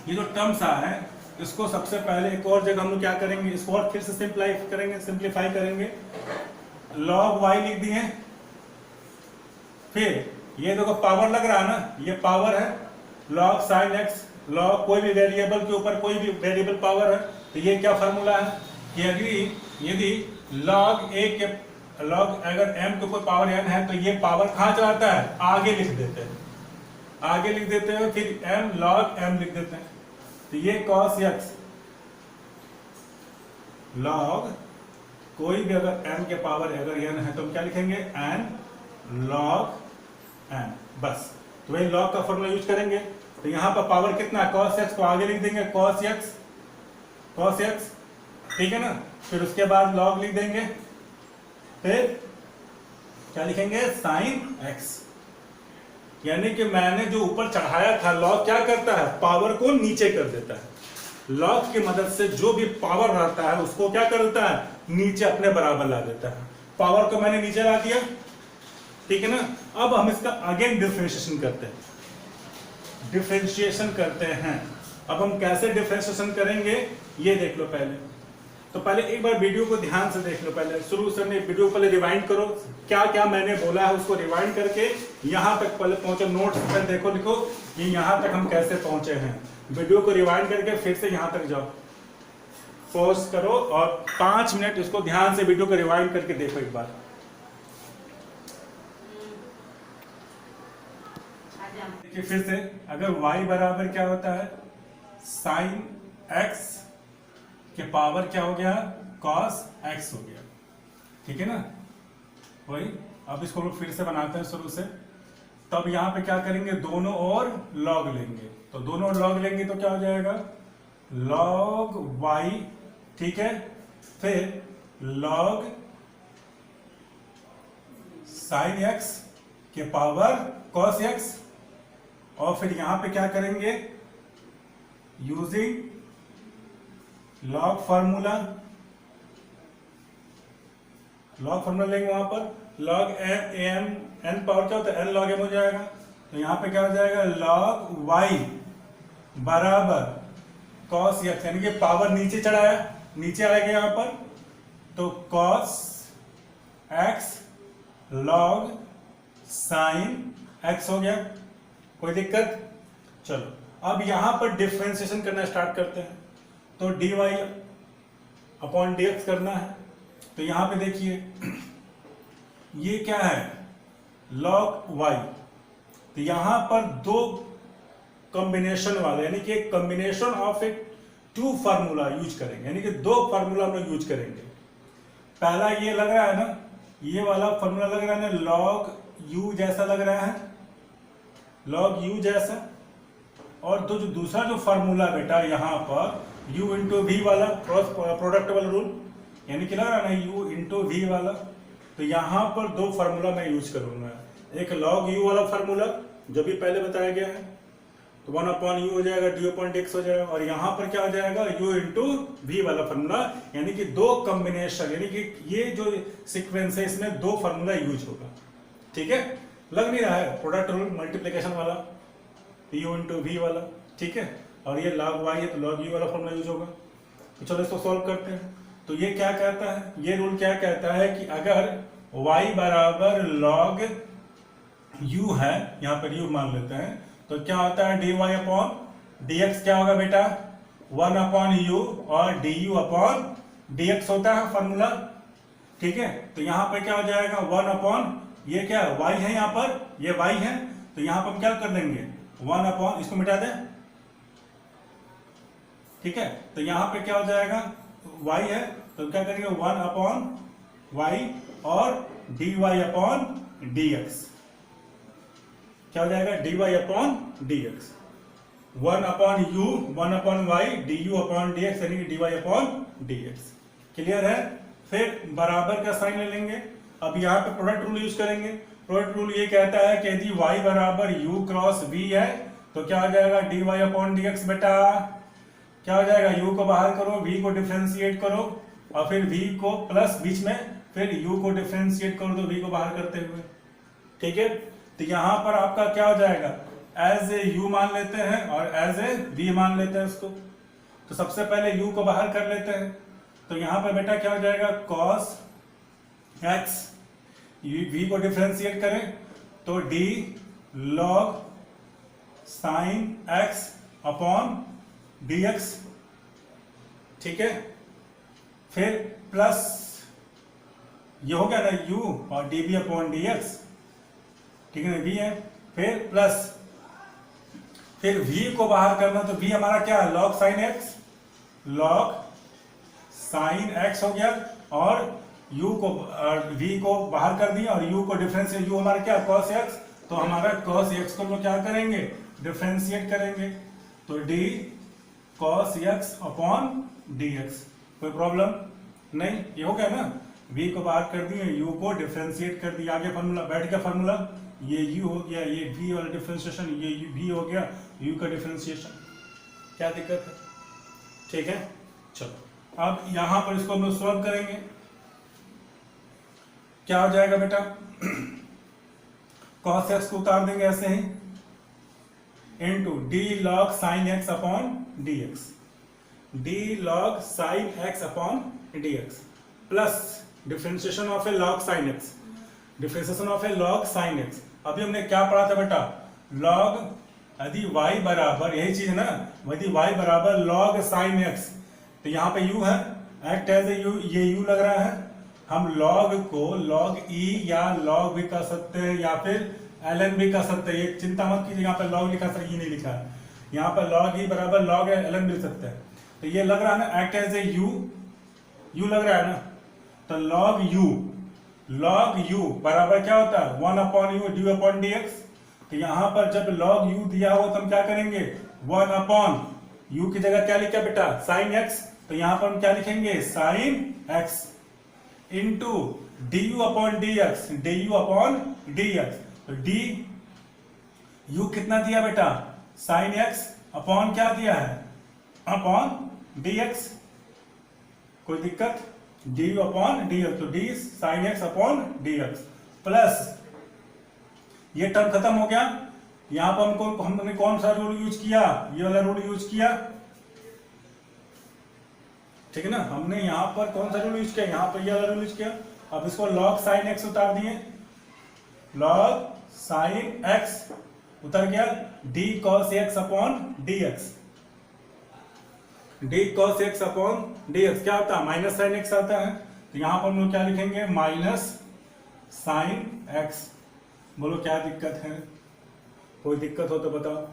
ये जो टर्म्स आया है, इसको सबसे पहले एक और जगह हम लोग क्या करेंगे, इसको और फिर से सिंप्लीफाई करेंगे। लॉग y लिख दिए, फिर ये देखो पावर लग रहा है ना, ये पावर है, लॉग साइन x, लॉग कोई भी वेरिएबल के ऊपर कोई भी वेरिएबल पावर है, तो ये क्या फार्मूला है कि यदि लॉग a के लॉग अगर m के ऊपर पावर n है, तो ये पावर कहां चलाता है, आगे लिख देते हैं, आगे लिख देते हैं, फिर m log m लिख देते हैं। तो ये cos x log कोई भी अगर m के पावर अगर n है तो हम क्या लिखेंगे, n log n, बस। तो वही log का फॉर्मूला यूज करेंगे। तो यहाँ पर पावर कितना है, cos x को आगे लिख देंगे, cos x, ठीक है ना, फिर उसके बाद log लिख देंगे, फिर क्या लिखेंगे, sin x। यानी कि मैंने जो ऊपर चढ़ाया था, लॉग क्या करता है, पावर को नीचे कर देता है। लॉग की मदद से जो भी पावर रहता है उसको क्या कर देता है, नीचे अपने बराबर ला देता है। पावर को मैंने नीचे ला दिया, ठीक है ना। अब हम इसका अगेन डिफरेंशिएशन करते हैं। अब हम कैसे डिफरेंशिएशन करेंगे ये देख लो पहले। तो पहले एक बार वीडियो को ध्यान से देख लो, पहले शुरू से वीडियो को पहले रिवाइंड करो, क्या क्या मैंने बोला है उसको रिवाइंड करके यहाँ तक पहले पहुंचो, नोट्स पर देखो, लिखो कि यहाँ तक हम कैसे पहुंचे हैं। वीडियो को रिवाइंड करके फिर से यहाँ तक जाओ, पॉज करो और 5 मिनट इसको ध्यान से वीडियो को रिवाइंड करके देखो एक बार। देखिए फिर से, अगर y बराबर क्या होता है, साइन x के पावर क्या हो गया, cos x हो गया, ठीक है ना। वही अब इसको लोग फिर से बनाते हैं शुरू से। तब यहाँ पे क्या करेंगे, दोनों ओर लॉग लेंगे। तो दोनों ओर लॉग लेंगे तो क्या हो जाएगा, log y, ठीक है, फिर log साइन एक्स के पावर कॉस एक्स, और फिर यहां पे क्या करेंगे, using log formula, log formula लेंगे वहां पर, लॉग एम एन पावर क्या होता है, एन लॉग एम हो जाएगा। तो यहां पे क्या हो जाएगा, लॉग वाई बराबर कॉस एक्स, यानी कि पावर नीचे चढ़ाया, नीचे आएगा यहां पर, तो cos x log sine x हो गया। कोई दिक्कत? चलो अब यहां पर डिफरेंशिएशन करना स्टार्ट करते हैं। तो d y upon d x करना है। तो यहां पे देखिए ये क्या है, लॉग वाई। तो यहां पर दो कॉम्बिनेशन वाले, यानी कि एक combination of a two formula use करेंगे, यानी कि दो फार्मूला हम लोग यूज करेंगे। पहला ये लग रहा है ना, ये वाला फार्मूला लग रहा है ना, लॉग यू जैसा लग रहा है, लॉग यू जैसा। और जो दूसरा जो फार्मूला बेटा यहां पर u इंटू वी वाला, क्रॉस प्रोडक्ट वाला रूल, यानी कि लग रहा है ना u इंटू वी वाला। तो यहां पर दो फार्मूला मैं यूज करूंगा, एक लॉग u वाला फार्मूला जो भी पहले बताया गया है, तो 1 अपॉन यू हो जाएगा, डी अपॉन डी एक्स हो जाएगा, और यहां पर क्या हो जाएगा, u इंटू वी वाला फार्मूला, यानी कि दो कॉम्बिनेशन, यानी कि ये जो सीक्वेंस है इसमें दो फार्मूला यूज होगा। ठीक है, लग नहीं रहा है प्रोडक्ट रूल मल्टीप्लीकेशन वाला, u इंटू वी वाला, ठीक है, और ये log y है तो log u वाला फॉर्मूला यूज होगा। तो चलो इसको सॉल्व करते हैं। तो ये क्या कहता है, ये रूल क्या कहता है कि अगर y बराबर log u है, यहां पर u मान लेते हैं, तो क्या होता है dy अपॉन dx क्या होगा बेटा, 1 अपॉन u और du अपॉन dx होता है फॉर्मूला। ठीक है, तो यहां पर क्या हो जाएगा 1 अपॉन, ये क्या y है, यहां पर ये y है, तो यहां पर हम क्या कर देंगे 1 अपॉन, इसको मिटा दें। ठीक है, तो यहां पे क्या हो जाएगा, y है तो क्या करेंगे 1 अपॉन y और dy अपॉन dx, क्या हो जाएगा dy upon dx, 1 upon u 1 upon y du upon dx, यानी कि dy अपॉन dx। क्लियर है? फिर बराबर का साइन ले लेंगे। अब यहाँ पे प्रोडक्ट रूल यूज करेंगे। प्रोडक्ट रूल ये कहता है कि यदि y बराबर u क्रॉस v है तो क्या हो जाएगा dy अपॉन dx। बेटा क्या हो जाएगा, u को बाहर करो, v को डिफरेंशिएट करो, और फिर v को प्लस बीच में, फिर u को डिफरेंशिएट करो तो v को बाहर करते हुए। ठीक है, तो यहां पर आपका क्या हो जाएगा, एज ए u मान लेते हैं और एज ए v मान लेते हैं उसको। तो सबसे पहले u को बाहर कर लेते हैं। तो यहां पर बेटा क्या हो जाएगा, cos x, v को डिफरेंशिएट करें तो d log sin x upon dx। ठीक है, फिर प्लस ये हो गया ना u और dv अपॉन dx। ठीक है ना, v है, फिर प्लस, फिर v को बाहर करना तो v हमारा क्या है, log sin x, log sin x हो गया, और u को v को बाहर कर दिया और u को डिफरेंशिएट, u हमारा क्या cos x, तो हमारा cos x को हम लोग क्या करेंगे, डिफरेंशिएट करेंगे, तो d cos x upon dx। कोई प्रॉब्लम नहीं, ये हो गया ना, v को बाहर कर दिए, u को डिफरेंशिएट कर दिया, आगे फॉर्मूला बैठ गया, फॉर्मूला ये u हो गया, ये v वाला डिफरेंशिएशन, ये v हो गया, u का डिफरेंशिएशन, क्या दिक्कत है? ठीक है, चलो अब यहां पर इसको हम लोग सॉल्व करेंगे। क्या हो जाएगा बेटा, cos x को उतार देंगे ऐसे ही, into d log sin x upon dx, d log sin x upon dx, plus differentiation of a log sin x, differentiation of a log sin x। अभी हमने क्या पढ़ा था बेटा, log, यदि y बराबर, यही चीज है ना, यदि y बराबर log sin x, तो यहाँ पे u है, एक्ट एज ए u, ये u लग रहा है, हम log को log e या log भी कर सकते हैं या फिर ln भी कर सकते हैं, ये चिंता मत कीजिए, यहाँ पे log लिखा सर, ये नहीं लिखा है, यहाँ पे log e बराबर log ln भी लिख सकते हैं। तो ये लग रहा है ना, एक्ट एज ए u लग रहा है ना, तो log u बराबर क्या होता है 1 upon U D upon dx। तो यहाँ पर जब log u दिया हो तो हम क्या करेंगे, 1 अपॉन u की जगह क्या लिखा बेटा sin x, तो यहाँ पर हम क्या लिखेंगे sin x। Into D u upon d x, D u upon d x. तो डी यू कितना दिया बेटा, साइन एक्स अपॉन क्या दिया है, अपॉन डी एक्स। कोई दिक्कत, d u upon d x, तो d sine x upon d x plus ये टर्म खत्म हो गया। यहां पर हमने कौन सा रूल यूज किया, ये वाला रूल यूज किया, ठीक है ना। हमने यहां पर कौन सा रूल यूज किया, यहां पर ये वाला रूल यूज किया। अब इसको log साइन एक्स उतार दिए, log साइन एक्स उतर गया, d cos x upon d x, D cos x upon d x क्या होता है, माइनस साइन एक्स आता है। तो यहां पर हम लोग क्या लिखेंगे, माइनस साइन एक्स। बोलो क्या दिक्कत है, कोई दिक्कत हो तो बताओ,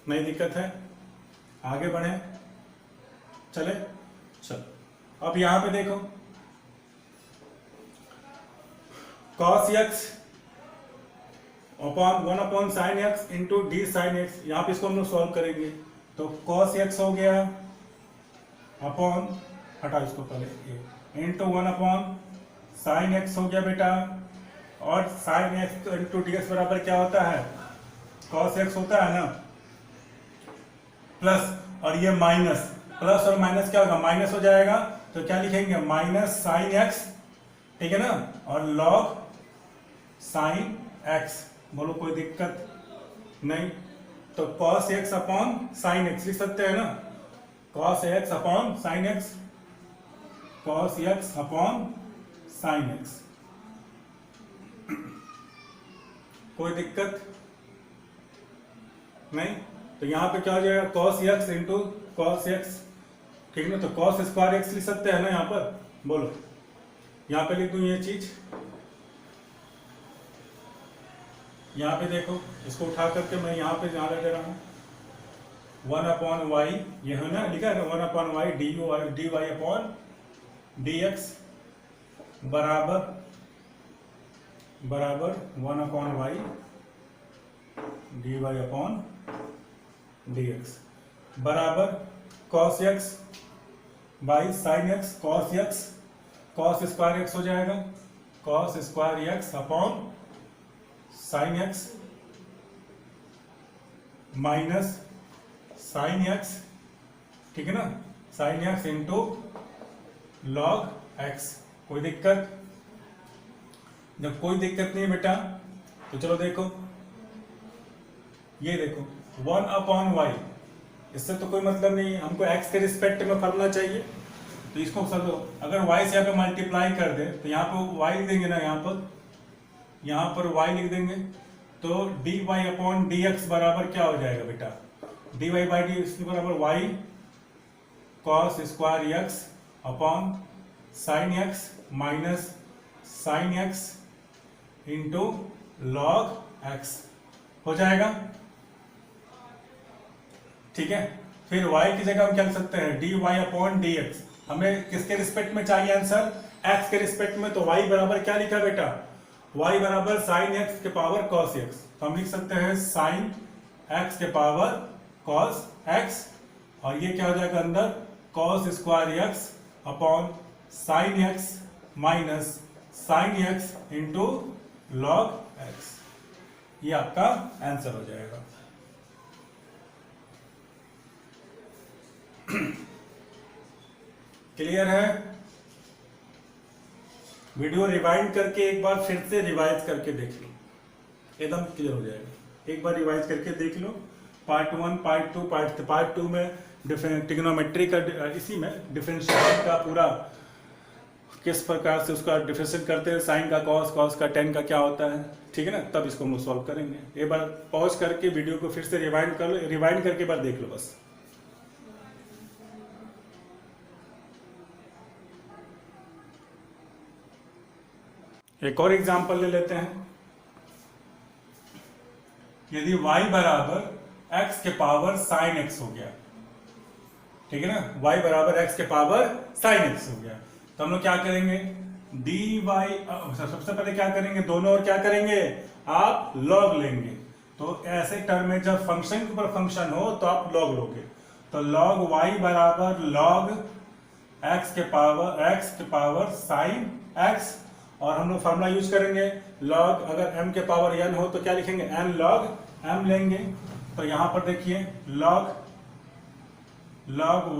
नहीं दिक्कत है, आगे बढ़े, चले चलो। अब यहां पे देखो cos x upon 1 upon sine x into d sine x, यहां पे इसको हम लोग सॉल्व करेंगे। तो cos x हो गया अपॉन, हटा इसको पहले, इंटू 1 अपॉन साइन एक्स हो गया बेटा, और sign x into D x बराबर क्या होता है, cos x होता है ना, प्लस, और ये माइनस, प्लस और माइनस क्या होगा, माइनस हो जाएगा। तो क्या लिखेंगे, माइनस साइन एक्स, ठीक है ना, और लॉग साइन एक्स। बोलो कोई दिक्कत नहीं। तो cos x upon sine x लिख सकते हैं ना, cos x upon sine x, cos x upon sine x. कोई दिक्कत नहीं। तो यहां पे क्या हो जाएगा, cos x into cos x, ठीक है ना। तो cos स्क्वायर x लिख सकते हैं ना यहां पर, बोलो यहां पे लिख दूं ये चीज, यहां पे देखो, इसको उठा करके मैं यहां पे जहां दे रहा हूं 1 अपॉन वाई, ये है ना लिखा है 1 upon y d y upon d x बराबर 1 upon y d y upon d x बराबर cos x by sine x, cos square x हो जाएगा, cos square x upon sine x minus sine x, ठीक है ना, sine x into log x. कोई दिक्कत, जब कोई दिक्कत नहीं बेटा तो चलो देखो, ये देखो 1 अपॉन वाई, इससे तो कोई मतलब नहीं है, हमको x के रिस्पेक्ट में करना चाहिए। तो इसको सब अगर y से यहाँ पे मल्टीप्लाई कर दे तो यहाँ पर y लिख देंगे ना, यहाँ पर y लिख देंगे, तो dy अपॉन dx बराबर क्या हो जाएगा बेटा, dy बाई डी बराबर y cos square x upon sine x minus sine x into log x हो जाएगा, ठीक है। फिर y की जगह हम क्या लिख सकते हैं, dy अपॉन dx। हमें किसके रिस्पेक्ट में चाहिए आंसर, x के रिस्पेक्ट में। तो y बराबर क्या लिखा बेटा, y बराबर साइन x के पावर cos x। तो हम लिख सकते हैं साइन x के पावर cos x, और ये क्या हो जाएगा अंदर, cos square x upon sine x minus sine x into log x। ये आपका आंसर हो जाएगा। क्लियर है, वीडियो रिवाइंड करके एक बार फिर से रिवाइज करके देख लो, एकदम क्लियर हो जाएगा। एक बार रिवाइज करके देख लो, पार्ट 1 पार्ट 2 पार्ट 2 में ट्रिग्नोमेट्री का, इसी में डिफरेंशिएशन का पूरा किस प्रकार से उसका डिफरेंशिएट करते हैं, साइन का कॉस, कॉस का टेन का क्या होता है, ठीक है ना। तब इसको हम लोग सॉल्व करेंगे। एक बार पॉज करके वीडियो को फिर से रिवाइंड कर लो, रिवाइंड करके एक बार देख लो बस। एक और एग्जांपल ले लेते हैं। यदि y बराबर x के पावर साइन x हो गया, ठीक है ना, y बराबर x के पावर साइन x हो गया, तो हम लोग क्या करेंगे, dy, सबसे पहले क्या करेंगे, दोनों और क्या करेंगे, आप लॉग लेंगे। तो ऐसे टर्म में जब फंक्शन के ऊपर फंक्शन हो तो आप लॉग लोगे। तो लॉग y बराबर लॉग एक्स के पावर साइन एक्स, और हम लोग फॉर्मूला यूज करेंगे लॉग, अगर m के पावर n हो तो क्या लिखेंगे n log m लेंगे। तो यहां पर देखिए log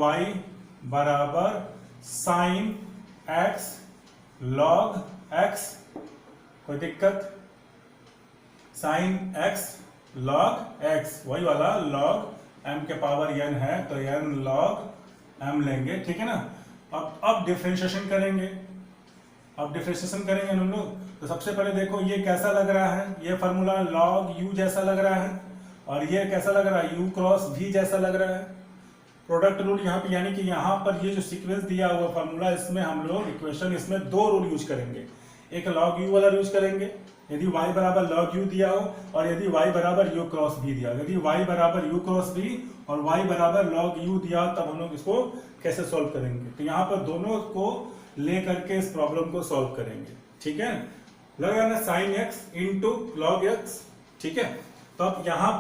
y बराबर साइन x log x, कोई दिक्कत, साइन x log x, वही वाला log m के पावर n है तो n log m लेंगे, ठीक है ना। अब डिफरेंशिएशन करेंगे, हम लोग। तो सबसे पहले देखो ये कैसा लग रहा है, ये फार्मूला log u जैसा लग रहा है, और ये कैसा लग रहा है u क्रॉस v जैसा लग रहा है। प्रोडक्ट रूल यहाँ पे, यानी कि यहाँ पर ये जो सीक्वेंस दिया हुआ फार्मूला, इसमें हम लोग इक्वेशन इसमें दो रूल यूज करेंगे। एक log u वाला यूज करेंगे यदि y बराबर log u दिया हो, और यदि y बराबर u क्रॉस v दिया हो। यदि y बराबर u क्रॉस v और y बराबर log u दिया हो, तब हम लोग इसको कैसे सॉल्व करेंगे। तो यहाँ पर दोनों को ले करके इस प्रॉब्लम को सॉल्व करेंगे, ठीक है। लग रहा है ना, sine x into log x, ठीक है। तो अब यहाँ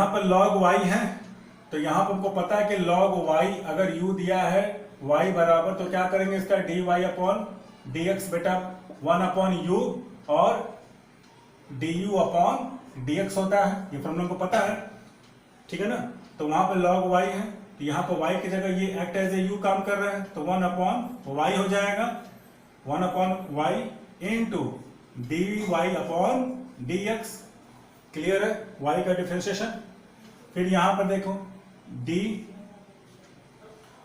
पर log y है, तो यहाँ पर हमको पता है कि log y अगर u दिया है y बराबर, तो क्या करेंगे इसका dy अपॉन dx, बेटा 1 अपॉन u और du अपॉन dx होता है, ये फॉर्मूला को पता है, ठीक है ना। तो वहां पर log y है, तो यहाँ पर y की जगह ये एक्ट एज ए u काम कर रहा है, तो 1 अपॉन y हो जाएगा, 1 upon y into dy upon dx, clear है, y का डिफरेंशिएशन। फिर यहाँ पर देखो d,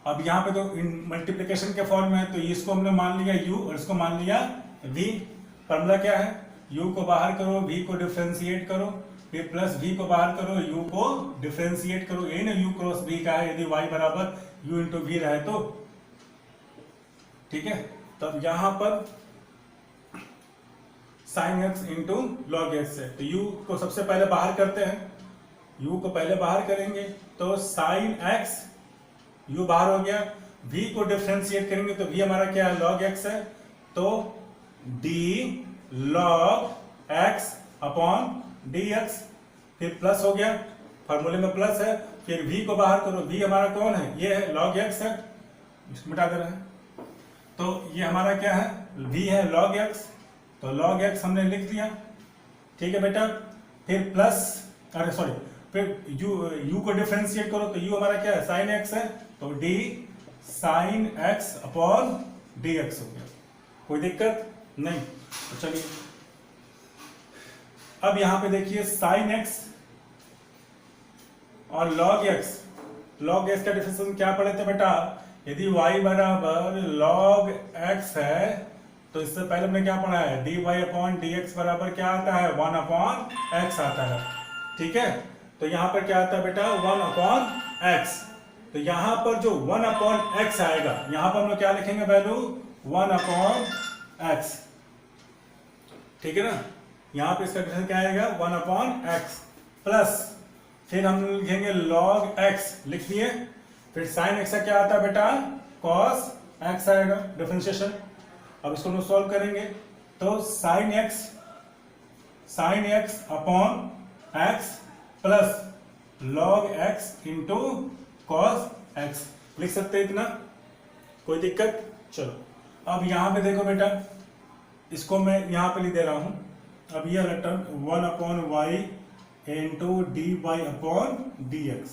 अब यहाँ पे तो मल्टीप्लिकेशन के फॉर्म में है, तो इसको हमने मान लिया u और इसको मान लिया v। फॉर्मूला क्या है, u को बाहर करो, v को डिफरेंशिएट करो, फिर प्लस v को बाहर करो, u को डिफरेंशिएट करो, यही ना u क्रॉस v का है, यदि y बराबर u इंटू v रहे तो, ठीक है। तब यहाँ पर sine x into log x है, तो u को सबसे पहले बाहर करते हैं, u को पहले बाहर करेंगे, तो साइन x, u बाहर हो गया, v को डिफरेंशिएट करेंगे तो v हमारा क्या है log x है, तो d log x upon dx, फिर प्लस हो गया, फार्मूले में प्लस है, फिर v को बाहर करो, v हमारा कौन है, ये है log x है, इसको मिटा दे रहे हैं, तो ये हमारा क्या है v है log x, तो log x हमने लिख दिया, ठीक है बेटा। फिर प्लस, अरे सॉरी, फिर u को डिफरेंशिएट करो, तो u हमारा क्या है साइन x है, तो d sine x upon dx हो गया, कोई दिक्कत नहीं। तो चलिए अब यहां पे देखिए साइन x और log x का डिफरेंशिएशन क्या पढ़े थे बेटा, यदि y बराबर log x है, तो इससे पहले हमने क्या पढ़ा है, dy अपॉन dx बराबर क्या आता है 1 अपॉन x आता है, ठीक है। तो यहाँ पर क्या आता है बेटा 1 अपॉन x, तो यहाँ पर जो 1 अपॉन x आएगा, यहाँ पर हम लोग क्या लिखेंगे वैल्यू 1 अपॉन x, ठीक है ना। यहाँ पे इसका डिफरेंस क्या आएगा 1 अपॉन x, प्लस फिर हम लिखेंगे log x, लिख दिए, फिर साइन x का क्या आता है बेटा cos x आएगा, डिफरेंशिएशन। अब इसको हम सॉल्व करेंगे, तो sine x upon x plus log x into cos x, लिख सकते हैं इतना, कोई दिक्कत। चलो अब यहां पे देखो बेटा, इसको मैं यहां पे लिख दे रहा हूं, अब ये वाला term 1 upon y into d y upon d x,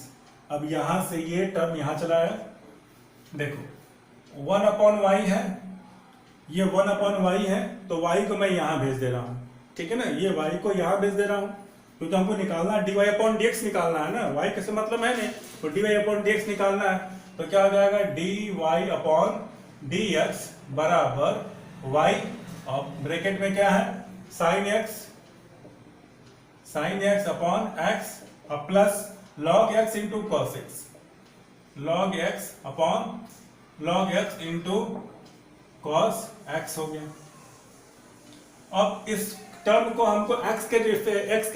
अब यहां से ये टर्म यहां चला है, देखो 1 अपॉन y है, ये 1 अपॉन y है, तो y को मैं यहां भेज दे रहा हूं, ठीक है ना, ये y को यहां भेज दे रहा हूं, क्योंकि तो हमको निकालना है dy अपॉन dx निकालना है ना, y कैसे मतलब है नहीं, तो dy अपॉन dx निकालना है, तो क्या हो जाएगा dy अपॉन dx बराबर y, और ब्रैकेट में क्या है साइन x अपॉन x और plus log x into cos x, log x upon log x into cos x हो गया। अब इस टर्म को हमको x के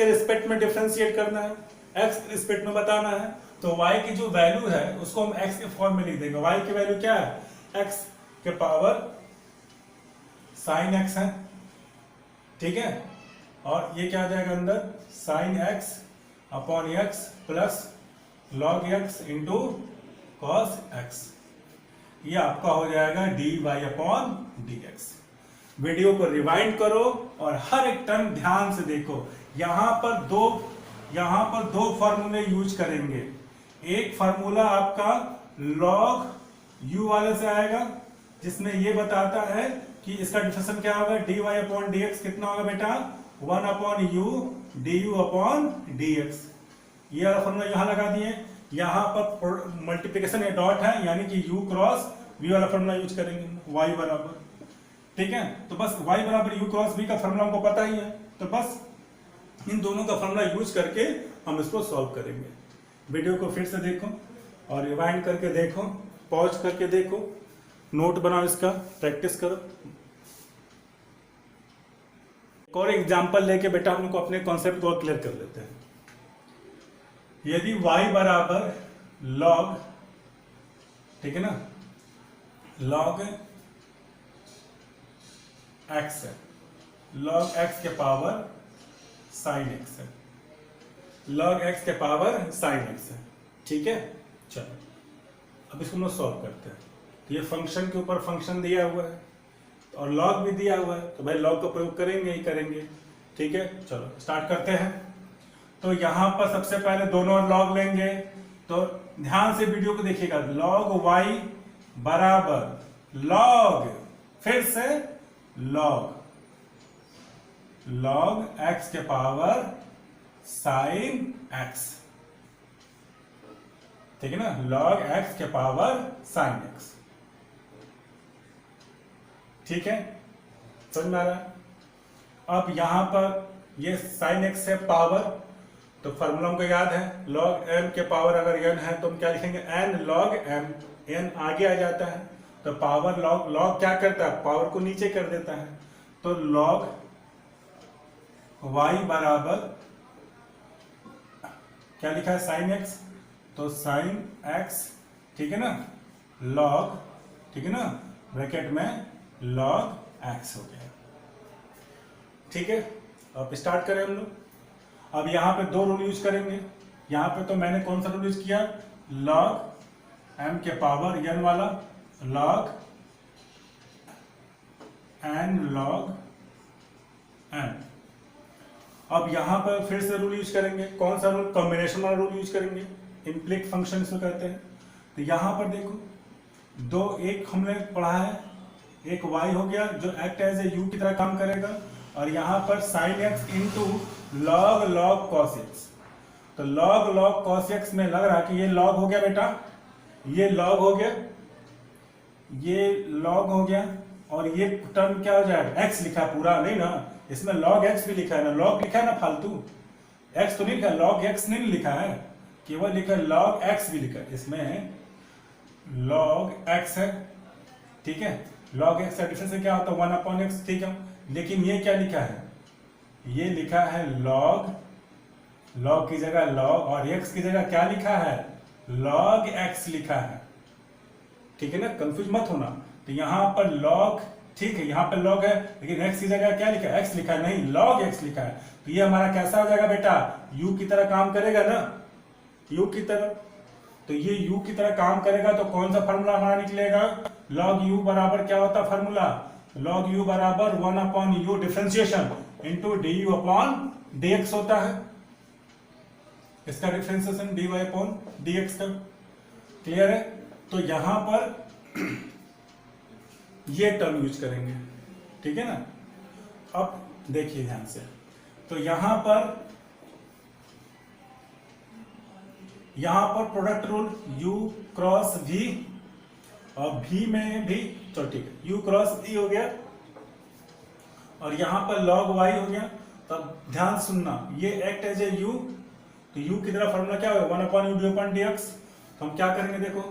रिस्पेक्ट में डिफरेंशिएट करना है, x के रिस्पेक्ट में बताना है, तो y की जो वैल्यू है उसको हम x के फॉर्म में लिख देंगे, y की वैल्यू क्या है x के पावर साइन x है, ठीक है, और ये क्या आ जाएगा अंदर sine x upon x plus log x into cos x, ये आपका हो जाएगा dy/dx। वीडियो को रिवाइंड करो और हर एक टर्म ध्यान से देखो। यहां पर दो फॉर्मूले यूज करेंगे। एक फार्मूला आपका log u वाले से आएगा, जिसमें ये बताता है कि इसका डिफरेंशियल क्या होगा, dy/dx कितना होगा बेटा, 1/u du/dx। ये वाला फॉर्मूला यहां लगा दिए। यहां पर मल्टीप्लिकेशन या डॉट है, यानी कि u क्रॉस v वाला फॉर्मूला यूज करेंगे, y बराबर, ठीक है। तो बस y बराबर u क्रॉस v का फॉर्मूला हमको पता ही है, तो बस इन दोनों का फॉर्मूला यूज करके हम इसको सॉल्व करेंगे। वीडियो को फिर से देखो और रिवाइंड करके देखो, पॉज करके देखो, नोट बनाओ, इसका प्रैक्टिस करो। एक और एग्जांपल लेके बेटा हम लोग को अपने कॉन्सेप्ट को क्लियर कर लेते हैं। यदि y बराबर log, ठीक है ना, log x है, log x के पावर sin x है, log x के पावर sin x है, ठीक है। चलो अब इसको हम लोग सॉल्व करते हैं। तो ये फंक्शन के ऊपर फंक्शन दिया हुआ है और log भी दिया हुआ है, तो भाई log का प्रयोग करेंगे ही करेंगे, ठीक है। चलो स्टार्ट करते हैं। तो यहां पर सबसे पहले दोनों log लेंगे, तो ध्यान से वीडियो को देखिएगा। log y बराबर log, फिर से log x के पावर sin x, ठीक है ना, log x के पावर sin x, ठीक है, समझ में आ रहा है। अब यहां पर ये sin x है पावर, तो फॉर्मूला हमको याद है, log m के पावर अगर n है तो हम क्या लिखेंगे, n log m, n आगे आ जाता है, तो पावर log क्या करता है, पावर को नीचे कर देता है। तो log y बराबर क्या लिखा है, sin x, तो sin x, ठीक है ना, log, ठीक है ना, ब्रैकेट में log x हो गया, ठीक है। अब स्टार्ट करें हम लोग। अब यहाँ पे दो रूल यूज करेंगे। यहाँ पे तो मैंने कौन सा रूल यूज किया, log m के पावर n वाला, log n log m। अब यहाँ पर फिर से रूल यूज करेंगे, कौन सा रूल, कॉम्बिनेशन वाला रूल यूज करेंगे, इम्प्लिक फंक्शन इसमें कहते हैं। तो यहाँ पर देखो एक हमने पढ़ा है, एक y हो गया जो एक्ट एज ए u की तरह काम करेगा, और यहाँ पर sin x into log cos x। तो log cos x में लग रहा कि ये log हो गया बेटा, ये log हो गया, ये log हो गया, और ये टर्म क्या हो जाएगा, x लिखा है पूरा, नहीं ना, इसमें log x भी लिखा है ना, log लिखा है ना फालतू, x तो नहीं लिखा, log x नहीं लिखा है, केवल लिखा है log x भी लिखा है, इसमें log x है, ठीक है। log x का डिफरेंस क्या होता है, 1/x, ठीक है। लेकिन ये क्या लिखा है, ये लिखा है log की जगह log, और x की जगह क्या लिखा है, log x लिखा है, ठीक है ना, कंफ्यूज मत होना। तो यहाँ पर log, ठीक है, यहाँ पर log है, लेकिन x की जगह क्या लिखा है, x लिखा है, नहीं log x लिखा है। तो ये हमारा कैसा हो जाएगा बेटा, u की तरह काम करेगा ना, u की तरह। तो ये u की तरह काम करेगा, तो कौन सा फार्मूला हमारा निकलेगा, log u बराबर क्या होता है फार्मूला, log u बराबर 1/u डिफरेंशिएशन इंटू du/dx होता है, इसका डिफरेंशिएशन dy/dx का, क्लियर है। तो यहां पर ये टर्म यूज करेंगे, ठीक है ना। अब देखिए ध्यान से, तो यहां पर product rule u cross v, और v में भी, तो ठीक है, u क्रॉस v हो गया, और यहां पर log y हो गया। तब ध्यान सुनना, ये एक्ट एज ए u, तो u की तरह फॉर्मूला क्या होगा, 1/u du/dx। तो हम क्या करेंगे, देखो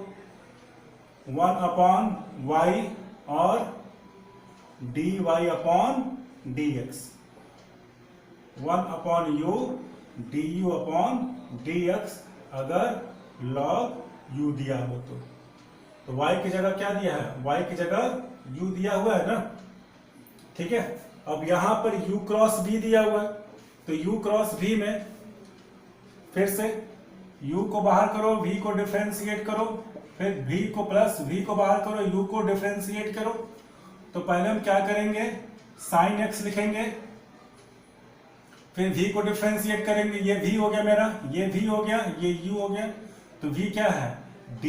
1/y और dy/dx, 1/u du/dx अगर log u दिया हो तो y की जगह क्या दिया है, y की जगह u दिया हुआ है ना, ठीक है। अब यहां पर u क्रॉस v दिया हुआ है, तो u क्रॉस v में फिर से u को बाहर करो, v को डिफरेंशिएट करो, फिर v को प्लस, v को बाहर करो, u को डिफरेंशिएट करो। तो पहले हम क्या करेंगे, साइन x लिखेंगे, फिर v को डिफरेंशिएट करेंगे, ये v हो गया मेरा, ये v हो गया, ये u हो गया। तो v क्या है, d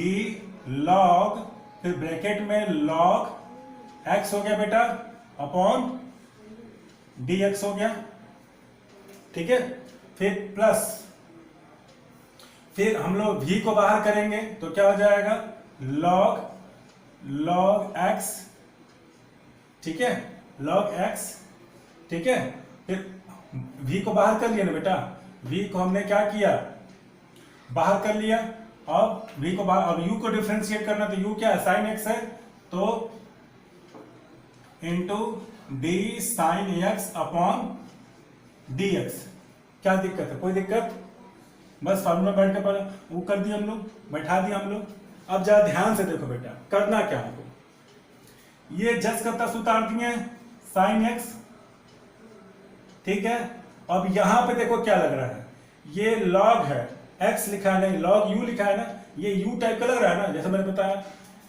log, फिर ब्रैकेट में log x हो गया बेटा अपॉन dx हो गया, ठीक है। फिर प्लस, फिर हम लोग v को बाहर करेंगे तो क्या हो जाएगा, log x, ठीक है, log x, ठीक है। फिर v को बाहर कर लिया ना बेटा, v को हमने क्या किया, बाहर कर लिया। अब v को बाहर, अब u को डिफरेंशिएट करना, तो u क्या है, साइन x है, तो into d sine x upon dx। क्या दिक्कत है, कोई दिक्कत, बस फार्मूला बैठ के पर वो कर दिया हम लोग, बैठा दिया हम लोग। अब जरा ध्यान से देखो बेटा, करना क्या हमको, ये जस का तस उतार दिए साइन x, ठीक है। अब यहां पे देखो क्या लग रहा है, ये log है, x लिखा है, नहीं log u लिखा है ना, ये u टाइप का लग रहा है ना, जैसे मैंने बताया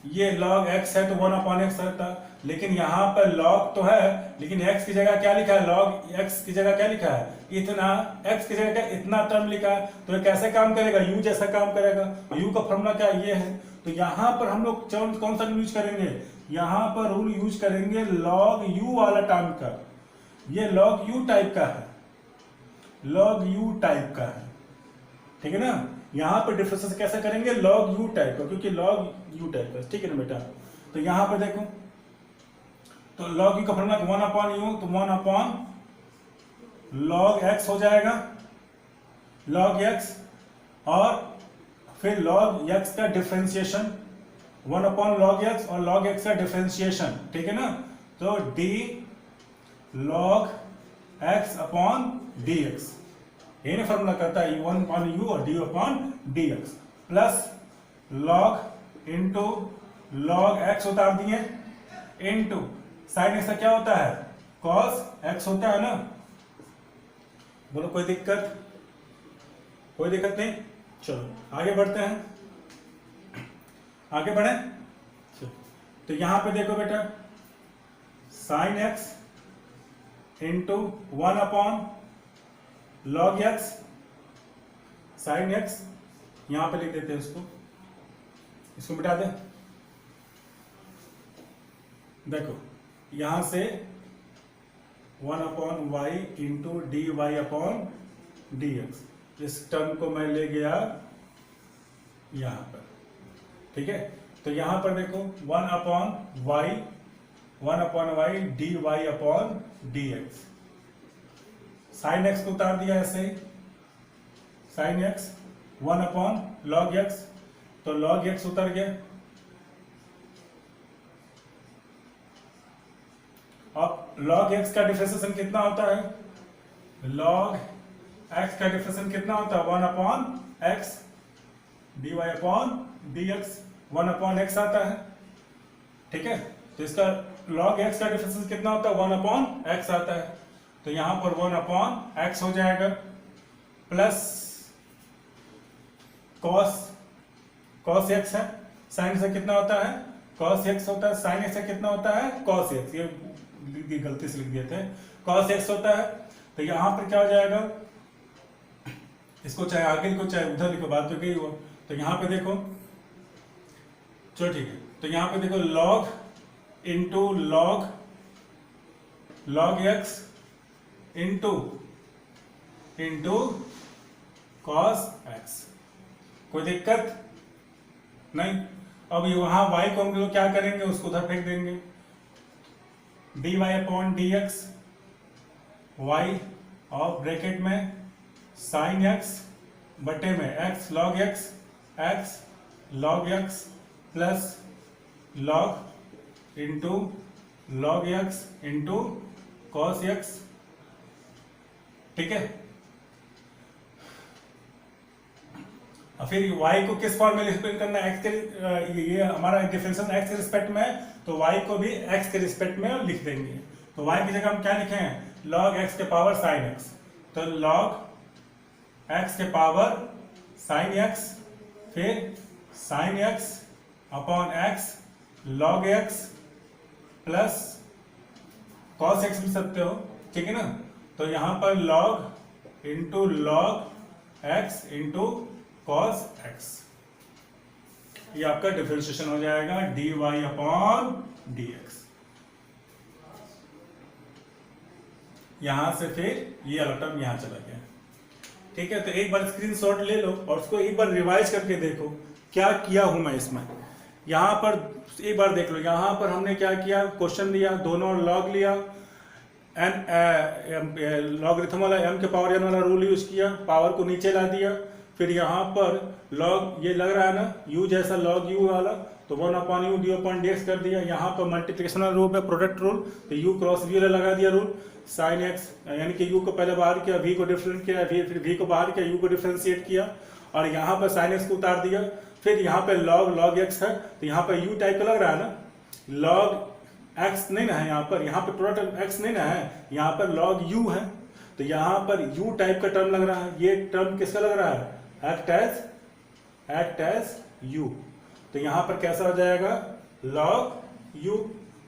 ये log x है तो 1/x रहता, लेकिन यहाँ पर log तो है, लेकिन x की जगह क्या लिखा है, log x की जगह क्या लिखा है, इतना, x की जगह क्या इतना टर्म लिखा है, तो ये कैसे काम करेगा, u जैसा काम करेगा। u का फॉर्मूला क्या ये है, तो यहाँ पर हम लोग कौन सा यूज करेंगे, यहाँ पर रूल यूज करेंगे log u वाला टर्म का, ये log u टाइप का है, log u टाइप का है, ठीक है ना। यहाँ पर डिफरेंस कैसे करेंगे, log u टाइप का, क्योंकि log u टाइप का, ठीक है ना बेटा। तो यहाँ पर देखो, तो log u का फॉर्मूला 1/u, तो 1 log x हो जाएगा, log x, और फिर log x का डिफरेंशिएशन 1 log x और log x का डिफरेंशिएशन, ठीक है ना। तो d log x upon dx, ये ना फॉर्मूला करता है 1/u और d/dx, plus log into log x उतार दिए, इंटू साइन x का क्या होता है, cos x होता है ना। बोलो कोई दिक्कत, कोई दिक्कत नहीं, चलो आगे बढ़ते हैं, आगे बढ़े। तो यहां पे देखो बेटा, sine x into 1/log x, sine x, यहां पे लिख देते हैं इसको मिटा दे। देखो यहां से 1/y into dy upon dx, इस टर्म को मैं ले गया यहां पर, ठीक है। तो यहां पर देखो 1/y dy upon dx, sine x को उतार दिया ऐसे ही, साइन x 1/log x, तो log x उतर गया। अब log x का डिफरेंशिएशन कितना होता है, log x का डिफरेंशिएशन कितना होता है, 1/x dy upon dx, 1/x आता है, ठीक है। तो इसका log x का डिफरेंशिएशन कितना होता है, 1/x आता है, तो यहां पर 1/x हो जाएगा, प्लस cos x है, साइन से कितना होता है, cos x होता है, साइन x से कितना होता है, cos x, ये गलती से लिख दिए थे, cos x होता है। तो यहां पर क्या हो जाएगा, इसको चाहे आगे लिखो चाहे उधर लिखो, बात तो कही हुआ। तो यहां पे देखो, चलो ठीक है, तो यहां पे देखो log into log x into cos x, कोई दिक्कत नहीं। अब वहां y को हम लोग क्या करेंगे, उसको उधर फेंक देंगे, dy अपॉन dx, y और ब्रैकेट में साइन x बटे में x log x plus log into log x into cos x, ठीक है। और फिर y को किस फॉर्म में रिप्रेजेंट करना है, x के, ये हमारा डिफरेंशियल x के रिस्पेक्ट में है, तो y को भी x के रिस्पेक्ट में लिख देंगे। तो y की जगह हम क्या लिखे हैं, log x के पावर sin x, तो log x के पावर sin x, फिर sin x upon x log x plus cos x भी सकते हो, ठीक है ना। तो यहां पर log into log x into cos x, ये आपका डिफरेंशिएशन हो जाएगा dy अपॉन dx। यहां से फिर ये वाला टर्म यहां चला गया, ठीक है। तो एक बार स्क्रीनशॉट ले लो और उसको एक बार रिवाइज करके देखो क्या किया हूं मैं इसमें। यहां पर एक बार देख लो, यहां पर हमने क्या किया, क्वेश्चन दिया, दोनों लॉग लिया, एन लॉगरिथम वाला m के पावर n वाला रूल यूज किया, पावर को नीचे ला दिया। फिर यहाँ पर लॉग ये लग रहा है ना u जैसा लॉग u वाला, तो 1 upon U D upon dx कर दिया। यहाँ पर मल्टीप्लिकेशन वाला रूल है, प्रोडक्ट रूल, तो u क्रॉस v वाला लगा दिया रूल। साइन x यानी कि u को पहले बाहर किया, v को डिफरेंट किया, फिर v को बाहर किया, u को डिफरेंशिएट किया और यहाँ पर साइन x को उतार दिया। फिर यहाँ पे लॉग x है, तो यहाँ पर u टाइप का लग रहा है ना, लॉग x नहीं ना है, यहाँ पर प्रोडक्ट x नहीं ना है, यहाँ पर लॉग u है, तो यहाँ पर u टाइप का टर्म लग रहा है। ये टर्म किसका लग रहा है, एक्ट एज u। तो यहाँ पर कैसा हो जाएगा, log u,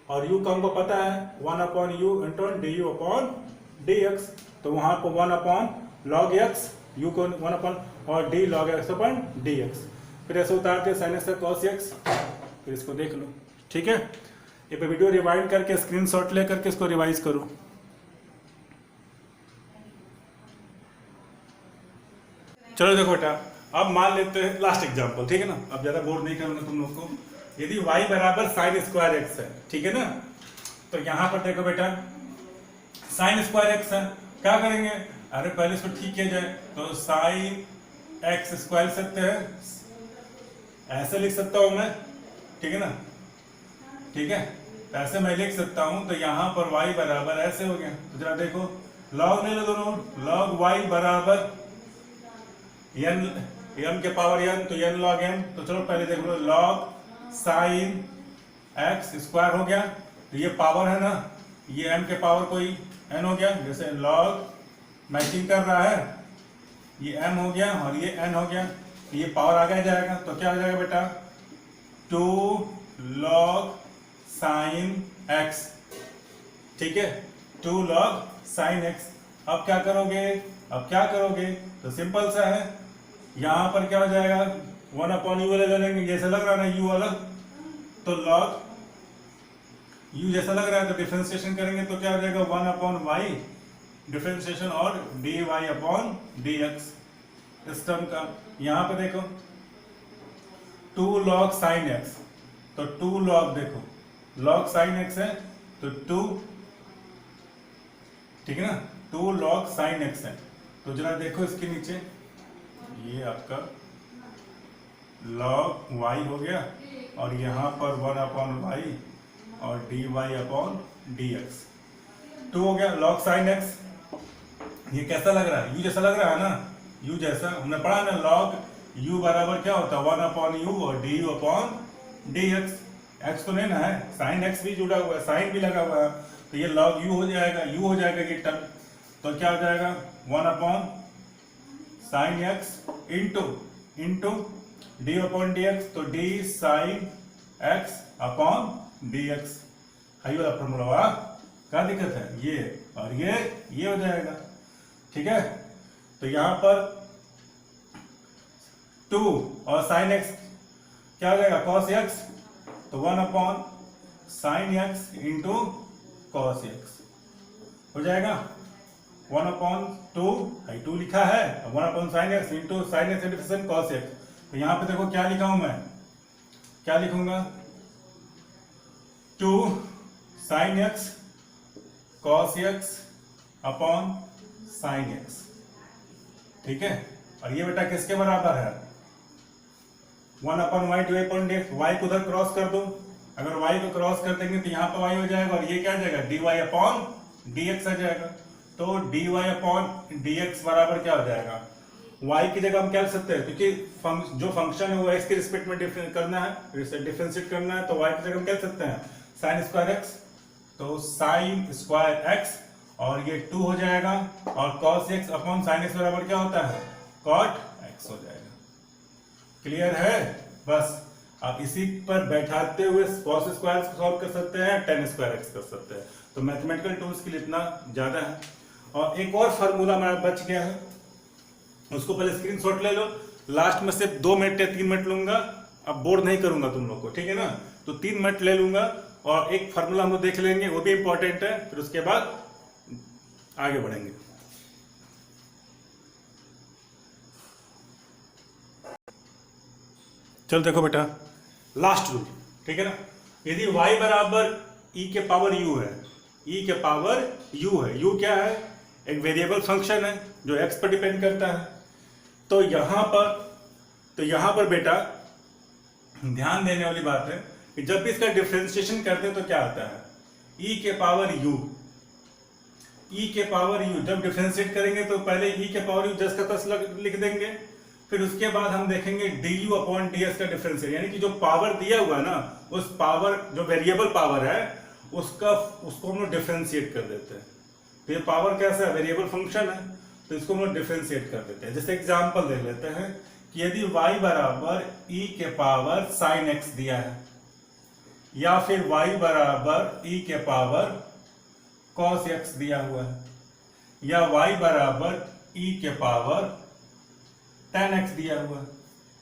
और u का हमको पता है 1 upon you into du upon dx, तो वहां पर 1 अपॉन log x, u को 1 अपॉन और d log x upon dx। फिर ऐसे उतारते साइन एक्स cos x, फिर इसको देख लो, ठीक है। ये पे वीडियो रिवाइंड करके स्क्रीनशॉट ले करके इसको रिवाइज करो। चलो देखो बेटा, अब मान लेते हैं लास्ट एग्जांपल, ठीक है ना। अब ज्यादा बोर नहीं करूंगा तुम लोग को। यदि y बराबर साइन स्क्वायर एक्स है, ठीक है ना, तो यहां पर देखो बेटा साइन स्क्वायर एक्स है, क्या करेंगे, अरे पहले इसको ठीक किया जाए, तो साइन एक्स स्क्वायर सकते हैं, ऐसे लिख सकता हूं मैं, ठीक है ना, ठीक है, ऐसे मैं लिख सकता हूं। तो यहां पर y बराबर ऐसे हो गया, तो जरा देखो लॉग ले लो दोनों, लॉग y बराबर m के पावर n, तो n log m, तो चलो पहले देख लो log साइन x स्क्वायर हो गया, तो ये पावर है ना, ये m के पावर कोई n हो गया, जैसे log मैचिंग कर रहा है, ये m हो गया और ये n हो गया, तो ये पावर आगे जाएगा, तो क्या हो जाएगा बेटा 2 log साइन x, ठीक है, 2 log साइन x। अब क्या करोगे, तो सिंपल सा है, यहां पर क्या हो जाएगा 1 अपॉन यू वाले ले लेंगे, जैसा लग रहा है ना u वाला, तो log u जैसा लग रहा है, तो डिफरेंशिएशन करेंगे तो क्या हो जाएगा 1 अपॉन y डिफरेंशिएशन और dy अपॉन dx इस टर्म का। यहां पे देखो 2 log साइन x, तो 2 log देखो log साइन x है, तो 2, ठीक है ना, 2 log साइन x है, तो जरा देखो इसके नीचे, ये आपका log y हो गया और यहाँ पर 1 अपॉन y और dy अपॉन dx, 2 हो गया log साइन x। ये कैसा लग रहा है, u जैसा लग रहा है ना, u जैसा हमने पढ़ा ना, log u बराबर क्या होता है 1 अपॉन u और du अपॉन dx। x तो नहीं ना है, साइन x भी जुड़ा हुआ है, साइन भी लगा हुआ है, तो ये log u हो जाएगा ये टर्म, तो क्या हो जाएगा 1 upon sine x into d upon d x, तो d sine x upon dx, हाई वाला फॉर्मूला हुआ, क्या दिक्कत है, ये और ये हो जाएगा, ठीक है। तो यहां पर 2 और साइन x क्या हो जाएगा cos x, तो 1 upon sine x into cos x हो जाएगा 1 अपॉन 2 लिखा है, 1 upon sine x into sine x into cos x। तो यहां पे देखो क्या लिखा हूं मैं, क्या लिखूंगा 2 sine x cos x upon sine x, ठीक है। और ये बेटा किसके बराबर है 1 upon y d upon d x, y को उधर क्रॉस कर दो, अगर y को क्रॉस कर देंगे तो यहाँ पर y हो जाएगा और ये क्या आ जाएगा dy अपॉन dx आ जाएगा, तो dy अपॉन dx बराबर क्या हो जाएगा, y की जगह हम क्या लिख सकते हैं, क्योंकि जो फंक्शन है वो x के रिस्पेक्ट में करना है, डिफरेंशिएट करना है, तो y की जगह हम क्या लिख सकते हैं साइन स्क्वायर x, तो साइन स्क्वायर x और ये 2 हो जाएगा और cos x upon sine x बराबर क्या होता है cot x हो जाएगा। क्लियर है, बस आप इसी पर बैठाते हुए cos स्क्वायर सॉल्व कर सकते हैं, tan स्क्वायर x कर सकते हैं। तो मैथमेटिकल टूल्स के लिए इतना ज्यादा है। और एक और फार्मूला हमारा बच गया है, उसको पहले स्क्रीनशॉट ले लो। लास्ट में सिर्फ 2 मिनट या 3 मिनट लूंगा, अब बोर नहीं करूंगा तुम लोग को, ठीक है ना। तो 3 मिनट ले लूंगा और एक फार्मूला हम लोग देख लेंगे, वो भी इंपॉर्टेंट है, फिर उसके बाद आगे बढ़ेंगे। चलो देखो बेटा, लास्ट रूल, ठीक है ना। यदि y बराबर e के पावर u है, e के पावर u है, u क्या है, एक वेरिएबल फंक्शन है जो x पर डिपेंड करता है। तो यहां पर बेटा ध्यान देने वाली बात है कि जब भी इसका डिफरेंशिएशन करते हैं तो क्या आता है, e के पावर u, e के पावर u। जब डिफरेंशिएट करेंगे तो पहले e के पावर u जस का तस लिख देंगे, फिर उसके बाद हम देखेंगे du अपॉन ds का डिफरेंशियल, यानी कि जो पावर दिया हुआ है ना, उस पावर जो वेरिएबल पावर है उसको हम लोग डिफरेंशिएट कर देते हैं। तो ये पावर कैसा है, वेरिएबल फंक्शन है, तो इसको हम लोग डिफरेंशिएट कर देते हैं। जैसे एग्जांपल देख लेते हैं कि यदि y बराबर e के पावर sin x दिया है, या फिर y बराबर e के पावर cos x दिया हुआ है, या y बराबर e के पावर tan x दिया हुआ है,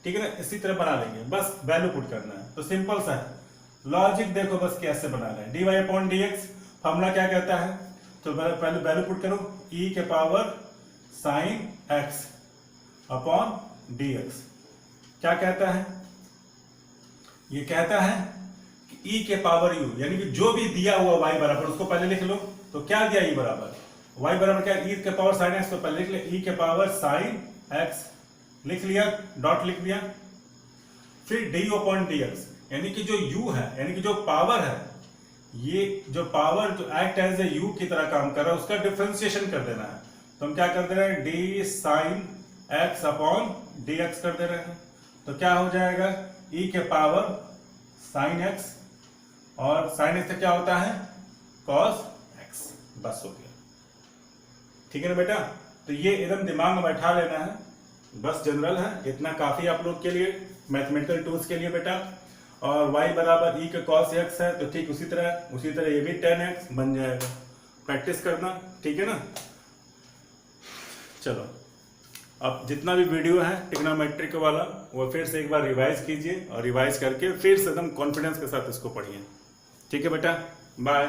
ठीक है ना। इसी तरह बना लेंगे, बस वैल्यू पुट करना है। तो सिंपल सा है, लॉजिक देखो बस कैसे बनाना है। dy अपॉन dx फॉर्मूला क्या कहता है, तो पहले वैल्यू पुट करो, e के power sin x upon dx क्या कहता है, ये कहता है कि e के पावर u, यानी कि जो भी दिया हुआ y बराबर, उसको पहले लिख लो। तो क्या दिया e बराबर, y बराबर क्या, e के पावर sin x, तो पहले लिख ले e के पावर sin x, लिख लिया, डॉट लिख दिया। फिर du अपॉन dx, यानी कि जो u है, यानी कि जो पावर है, ये जो पावर जो एक्ट एज ए u की तरह काम कर रहा है, उसका डिफरेंशिएशन कर देना है। तो हम क्या कर दे रहे हैं, d sin x upon dx कर दे रहे हैं। तो क्या हो जाएगा, e के पावर sin x, और sin x से क्या होता है, cos x, बस हो गया, ठीक है ना बेटा। तो ये एकदम दिमाग में बैठा लेना है, बस जनरल है, इतना काफी आप लोग के लिए, मैथमेटिकल टूल्स के लिए बेटा। और y बराबर e के cos x है, तो ठीक उसी तरह ये भी tan x बन जाएगा। प्रैक्टिस करना, ठीक है ना। चलो, अब जितना भी वीडियो है ट्रिग्नोमेट्रिक वाला, वो फिर से एक बार रिवाइज कीजिए, और रिवाइज करके फिर से एकदम कॉन्फिडेंस के साथ इसको पढ़िए, ठीक है बेटा। बाय।